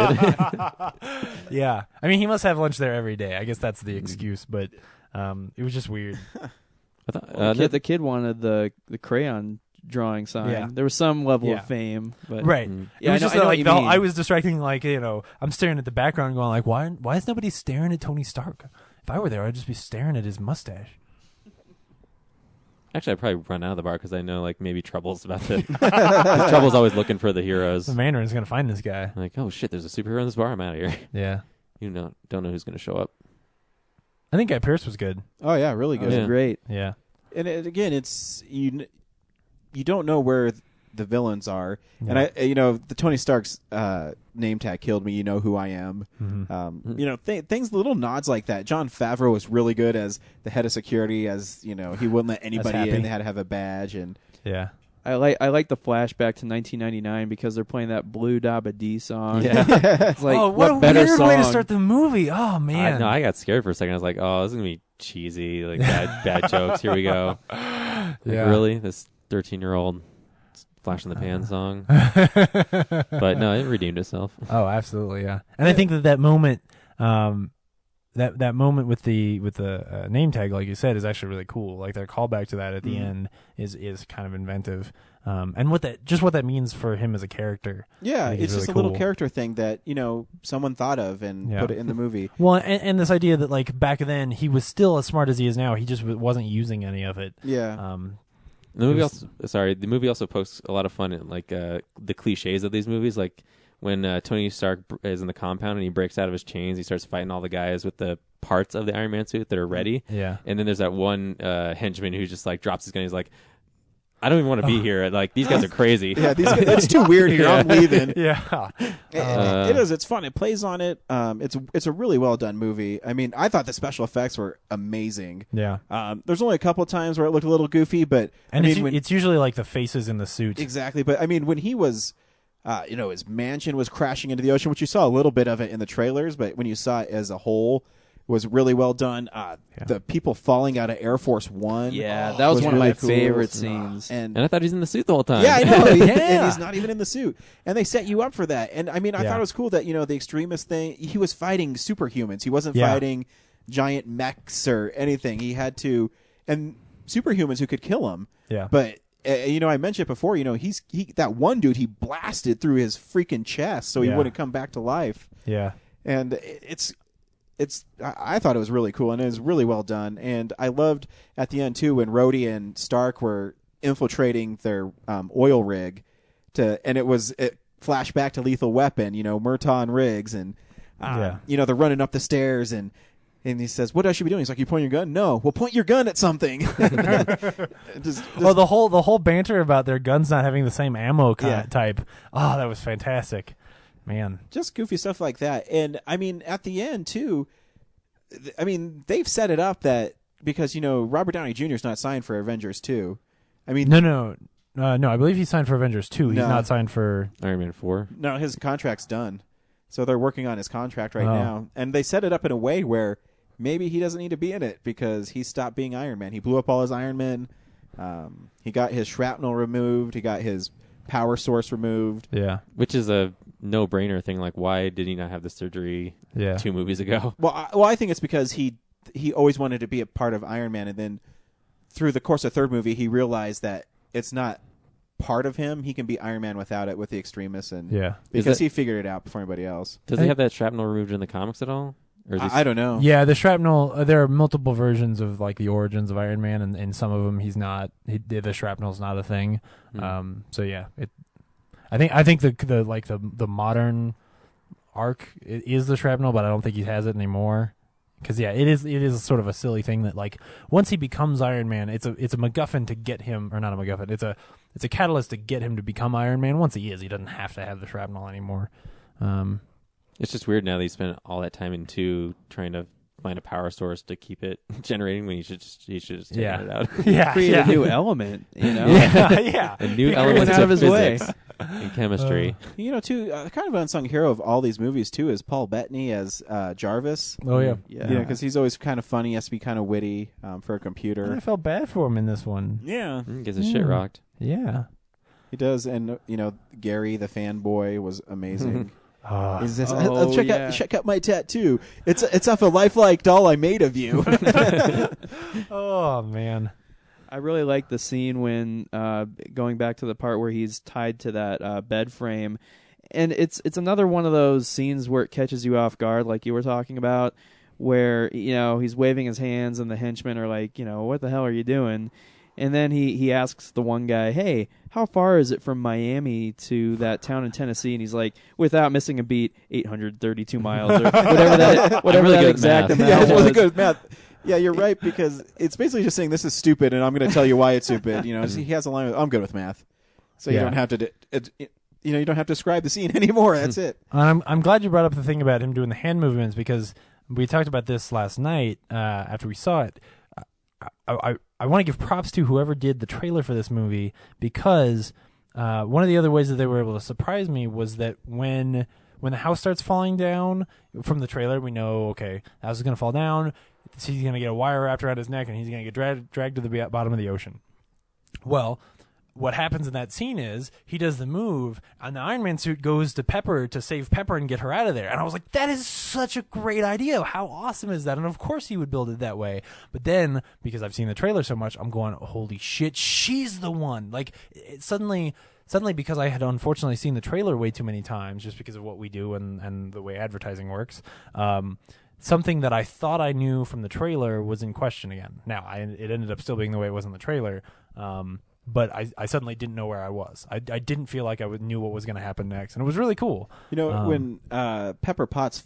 Yeah, I mean, he must have lunch there every day. I guess that's the excuse, but it was just weird. The kid wanted the crayon drawing sign. Yeah. There was some level of fame, but right. Yeah, it was I was distracting, like, you know, I'm staring at the background, going like, why is nobody staring at Tony Stark? If I were there, I'd just be staring at his mustache. Actually, I'd probably run out of the bar because I know, like, maybe Trouble's about to. Trouble's always looking for the heroes. The Mandarin's gonna find this guy. I'm like, oh shit, there's a superhero in this bar. I'm out of here. Yeah. You don't know who's gonna show up. I think Guy Pearce was good. Oh yeah, really good. It was great. Yeah. And again, it's you don't know where the villains are, No. and you know, the Tony Stark's name tag killed me. You know who I am. Mm-hmm. You know, things, little nods like that. Jon Favreau was really good as the head of security. As you know, he wouldn't let anybody in. They had to have a badge, and yeah. I like the flashback to 1999 because they're playing that Blue Dabba Dee song. Yeah. It's like, what a better weird song? way to start the movie. Oh man. I got scared for a second. I was like, oh, this is gonna be cheesy, like bad jokes. Here we go. Like, Yeah. really? This 13-year-old Flash in the Pan song. But no, it redeemed itself. Oh, absolutely, yeah. And I think that moment, that moment with the name tag, like you said, is actually really cool. Like their callback to that at the end is kind of inventive. And what that means for him as a character. Yeah, it's really just a cool. little character thing that someone thought of and put it in the movie. Well, and this idea that like back then he was still as smart as he is now. He just wasn't using any of it. Yeah. The movie also pokes a lot of fun at like the cliches of these movies, like when Tony Stark is in the compound and he breaks out of his chains, he starts fighting all the guys with the parts of the Iron Man suit that are ready. Yeah. And then there's that one henchman who just like drops his gun. He's like, I don't even want to be here. Like these guys are crazy. Yeah, it's too weird here. I'm leaving. Yeah. It is. It's fun. It plays on it. It's a really well done movie. I mean, I thought the special effects were amazing. Yeah. There's only a couple of times where it looked a little goofy, but it's usually like the faces in the suit. Exactly. But I mean, when he was, his mansion was crashing into the ocean, which you saw a little bit of it in the trailers, but when you saw it as a whole, was really well done. The people falling out of Air Force One. Yeah, that was one of really my cool. favorite scenes. And I thought he's in the suit the whole time. Yeah, I know. Yeah. And he's not even in the suit. And they set you up for that. And I mean, I thought it was cool that, the extremist thing, he was fighting superhumans. He wasn't fighting giant mechs or anything. He had to, and superhumans who could kill him. Yeah. But I mentioned before, that one dude, he blasted through his freaking chest so he wouldn't come back to life. Yeah. And I thought it was really cool, and it was really well done. And I loved at the end too when Rhodey and Stark were infiltrating their oil rig, and it flashed back to Lethal Weapon. Murtaugh and Riggs, and they're running up the stairs, and he says, "What I should be doing?" He's like, "You point your gun?" "No." "Well, point your gun at something." The whole banter about their guns not having the same ammo type. Oh, that was fantastic. Man, just goofy stuff like that. And I mean, at the end too, I mean, they've set it up that because Robert Downey Jr. is not signed for Avengers 2. I mean, no. I believe he signed for Avengers 2. He's not signed for Iron Man 4. No, his contract's done, so they're working on his contract right now. And they set it up in a way where maybe he doesn't need to be in it because he stopped being Iron Man. He blew up all his Iron Men. He got his shrapnel removed. He got his power source removed. Yeah, which is a no-brainer thing. Like, why did he not have the surgery 2 movies ago? Well, I think it's because he always wanted to be a part of Iron Man, and then through the course of the 3rd movie, he realized that it's not part of him. He can be Iron Man without it with the extremists, and because he figured it out before anybody else. Does he have that shrapnel removed in the comics at all? Or is I don't know. Yeah, the shrapnel. There are multiple versions of like the origins of Iron Man, and in some of them, he's not. The shrapnel's not a thing. So yeah, I think the modern arc is the shrapnel, but I don't think he has it anymore. Because it is sort of a silly thing that like once he becomes Iron Man, it's a MacGuffin to get him, or not a MacGuffin. It's a catalyst to get him to become Iron Man. Once he doesn't have to have the shrapnel anymore. It's just weird now that he spent all that time in 2 trying to find a power source to keep it generating when he should just take it out. Create a new element, Yeah. A new element out of his way. In chemistry. Too, kind of an unsung hero of all these movies too is Paul Bettany as Jarvis. Oh yeah, because he's always kind of funny. He has to be kind of witty for a computer. And I felt bad for him in this one. Yeah, gets his shit rocked. Yeah, he does. And Gary the fanboy was amazing. He says, check out my tattoo. It's off a lifelike doll I made of you. Oh man. I really like the scene when going back to the part where he's tied to that bed frame, and it's another one of those scenes where it catches you off guard, like you were talking about, where he's waving his hands and the henchmen are like, what the hell are you doing? And then he asks the one guy, hey, how far is it from Miami to that town in Tennessee? And he's like, without missing a beat, 832 miles or whatever that exact amount was. was. Really good at math. Yeah, you're right, because it's basically just saying this is stupid, and I'm going to tell you why it's stupid. He has a line, I'm good with math. So you don't have to you don't have to describe the scene anymore. That's it. I'm glad you brought up the thing about him doing the hand movements, because we talked about this last night after we saw it. I want to give props to whoever did the trailer for this movie, because one of the other ways that they were able to surprise me was that when the house starts falling down from the trailer, we know, okay, the house is going to fall down. He's going to get a wire wrapped around his neck, and he's going to get dragged to the bottom of the ocean. Well, what happens in that scene is he does the move, and the Iron Man suit goes to Pepper to save Pepper and get her out of there. And I was like, that is such a great idea. How awesome is that? And of course he would build it that way. But then, because I've seen the trailer so much, I'm going, holy shit, she's the one. Like, suddenly, because I had unfortunately seen the trailer way too many times, just because of what we do and the way advertising works, something that I thought I knew from the trailer was in question again. Now, it ended up still being the way it was in the trailer, but I suddenly didn't know where I was. I didn't feel like I knew what was going to happen next, and it was really cool. You know, when Pepper Potts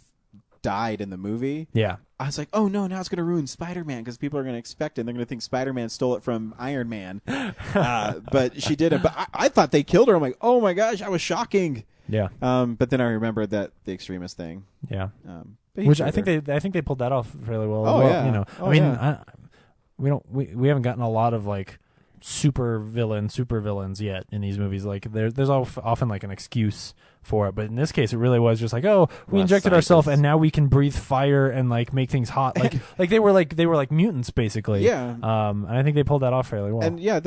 died in the movie, yeah, I was like, oh no, now it's going to ruin Spider-Man because people are going to expect it. And they're going to think Spider-Man stole it from Iron Man. But she didn't. But I thought they killed her. I'm like, oh my gosh, that was shocking. Yeah. But then I remembered that the Extremis thing. Yeah. Which I think they pulled that off fairly well. Oh, as well. yeah. You know, Oh, I mean, yeah. we haven't gotten a lot of like super villains yet in these movies. Like there's often like an excuse for it, but in this case it really was just like, oh, we injected ourselves and now we can breathe fire and like make things hot. Like they were like mutants basically. Yeah. And I think they pulled that off fairly well. And yeah,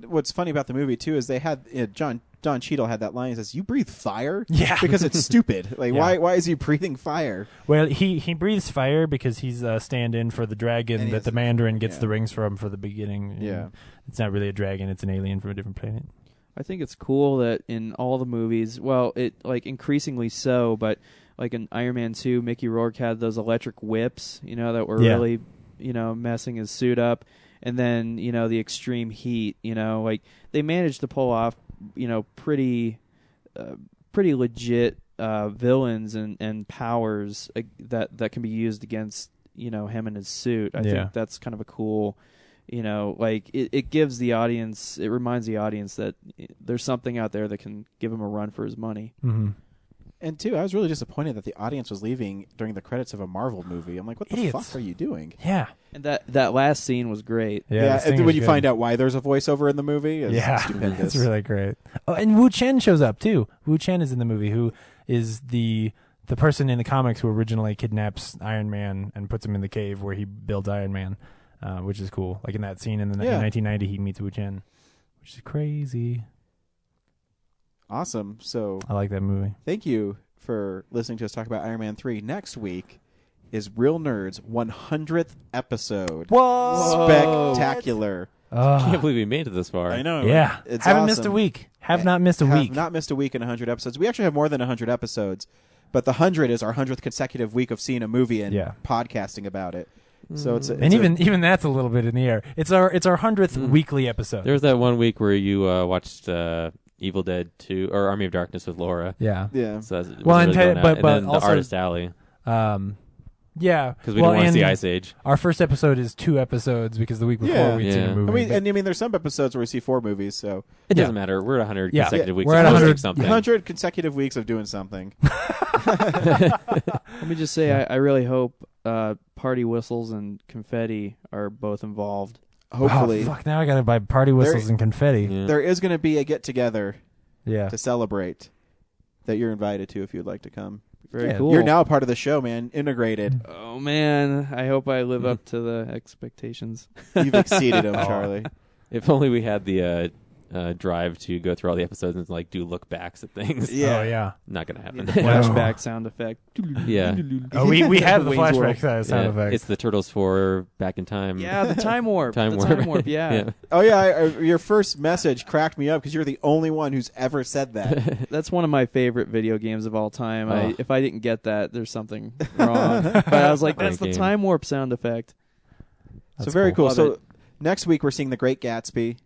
what's funny about the movie too is they had Don Cheadle had that line. He says, "You breathe fire?" Yeah. Because it's stupid. Like, Yeah. why is he breathing fire? Well, he breathes fire because he's a stand-in for the dragon And he that has- the Mandarin gets yeah. the rings from for the beginning. Yeah. It's not really a dragon; it's an alien from a different planet. I think it's cool that in all the movies, well, it like increasingly so, but like in Iron Man 2, Mickey Rourke had those electric whips, that were Yeah. really, messing his suit up. And then, the extreme heat, like they managed to pull off, pretty legit villains and powers that can be used against, him and his suit. I think that's kind of a cool, like it gives the audience, it reminds the audience that there's something out there that can give him a run for his money. Mm-hmm. And two, I was really disappointed that the audience was leaving during the credits of a Marvel movie. I'm like, what the Idiots. fuck are you doing? Yeah. And that last scene was great. Yeah, and then when you find out why there's a voiceover in the movie, it's stupendous. It's really great. Oh, and Wu Chen shows up too. Wu Chen is in the movie, who is the person in the comics who originally kidnaps Iron Man and puts him in the cave where he builds Iron Man, which is cool. Like in that scene in 1990, he meets Wu Chen, which is crazy. Awesome. So I like that movie. Thank you for listening to us talk about Iron Man 3. Next week is Real Nerds 100th episode. Whoa! Spectacular. I can't believe we made it this far. I know. Yeah. It's Haven't missed a awesome. week. Have not missed a week. Not missed a week in 100 episodes. We actually have more than 100 episodes, but the 100 is our 100th consecutive week of seeing a movie and podcasting about it. So it's even that's a little bit in the air. It's our 100th weekly episode. There was that one week where you watched Evil Dead 2 or Army of Darkness with Laura. Yeah. Yeah. So that's, Well, really going out. but and then also, the Artist Alley. Yeah, because we didn't want to see Ice Age. Our first episode is 2 episodes because the week before we'd seen a movie. I mean, there's some episodes where we see 4 movies, so it doesn't matter. We're at 100 consecutive weeks. We're at 100 something. 100 consecutive weeks of doing something. Let me just say, I really hope party whistles and confetti are both involved. Hopefully. Oh, fuck, now I got to buy party whistles and confetti. Yeah. There is going to be a get-together to celebrate that you're invited to if you'd like to come. Very cool. You're now a part of the show, man. Integrated. Oh, man. I hope I live up to the expectations. You've exceeded them, Charlie. If only we had the drive to go through all the episodes and like do look backs at things. Yeah. Oh, yeah. Not going to happen. Flashback sound effect. Yeah. Oh, we have the Wayne's World. flashback sound effect. It's the Turtles 4 Back in Time. Yeah, the Time Warp. Time Warp. Yeah. Oh, yeah. Your first message cracked me up because you're the only one who's ever said that. That's one of my favorite video games of all time. If I didn't get that, there's something wrong. But I was like, that's the game. Time Warp sound effect. So very cool. Love So it. next week we're seeing The Great Gatsby.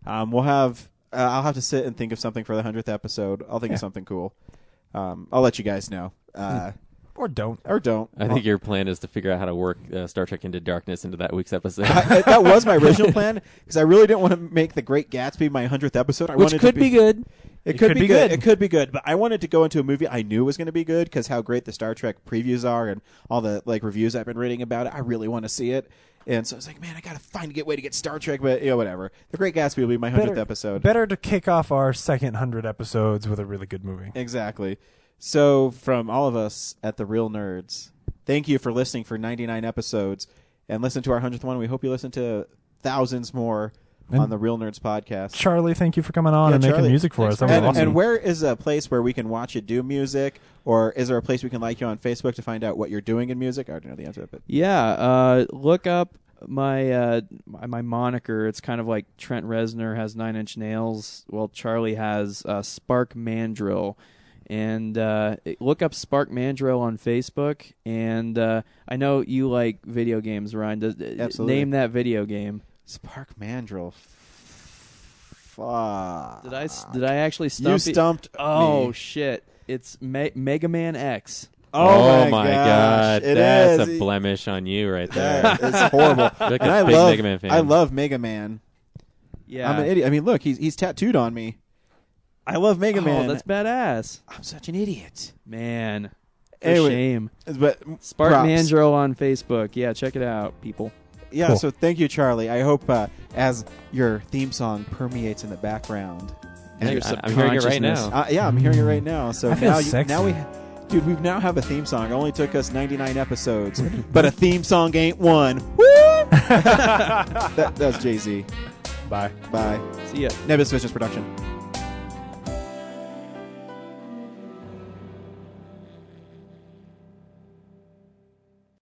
We'll have I'll have to sit and think of something for the 100th episode. I'll think of something cool. I'll let you guys know. Or don't. I think your plan is to figure out how to work Star Trek Into Darkness into that week's episode. That was my original plan because I really didn't want to make The Great Gatsby my 100th episode. Which could be good. It could be good. It could be good, but I wanted to go into a movie I knew was going to be good because how great the Star Trek previews are and all the reviews I've been reading about it. I really want to see it. And so I was like, man, I got to find a way to get Star Trek, but whatever. The Great Gatsby will be my 100th episode. Better to kick off our second 100 episodes with a really good movie. Exactly. So from all of us at The Real Nerds, thank you for listening for 99 episodes and listen to our 100th one. We hope you listen to thousands more on the Real Nerds podcast. Charlie, thank you for coming on and making music for us. That was awesome. And where is a place where we can watch you do music, or is there a place we can like you on Facebook to find out what you're doing in music? I already know the answer to that. Yeah, look up my my moniker. It's kind of like Trent Reznor has 9 Inch Nails. Well, Charlie has Spark Mandrill. And look up Spark Mandrill on Facebook. And I know you like video games, Ryan. Absolutely. Name that video game. Spark Mandrill. Fuck. Did I actually stump you? Stumped Oh, me. shit. It's Mega Man X. Oh my gosh. God. That's a blemish on you right there. It's horrible. You're like and a big Mega Man fan. I love Mega Man. Yeah. I'm an idiot. I mean, look, he's tattooed on me. I love Mega Man. Oh, that's badass. I'm such an idiot. Man. Anyway, shame. But Spark props. Mandrill on Facebook. Yeah, check it out, people. Yeah, so thank you, Charlie. I hope as your theme song permeates in the background. And I'm hearing it right now. I'm hearing it right now. So I feel now, sexy. Dude, we now have a theme song. It only took us 99 episodes, but a theme song ain't one. Woo! That's Jay-Z. Bye. Bye. See ya. Nebulous Vicious Production.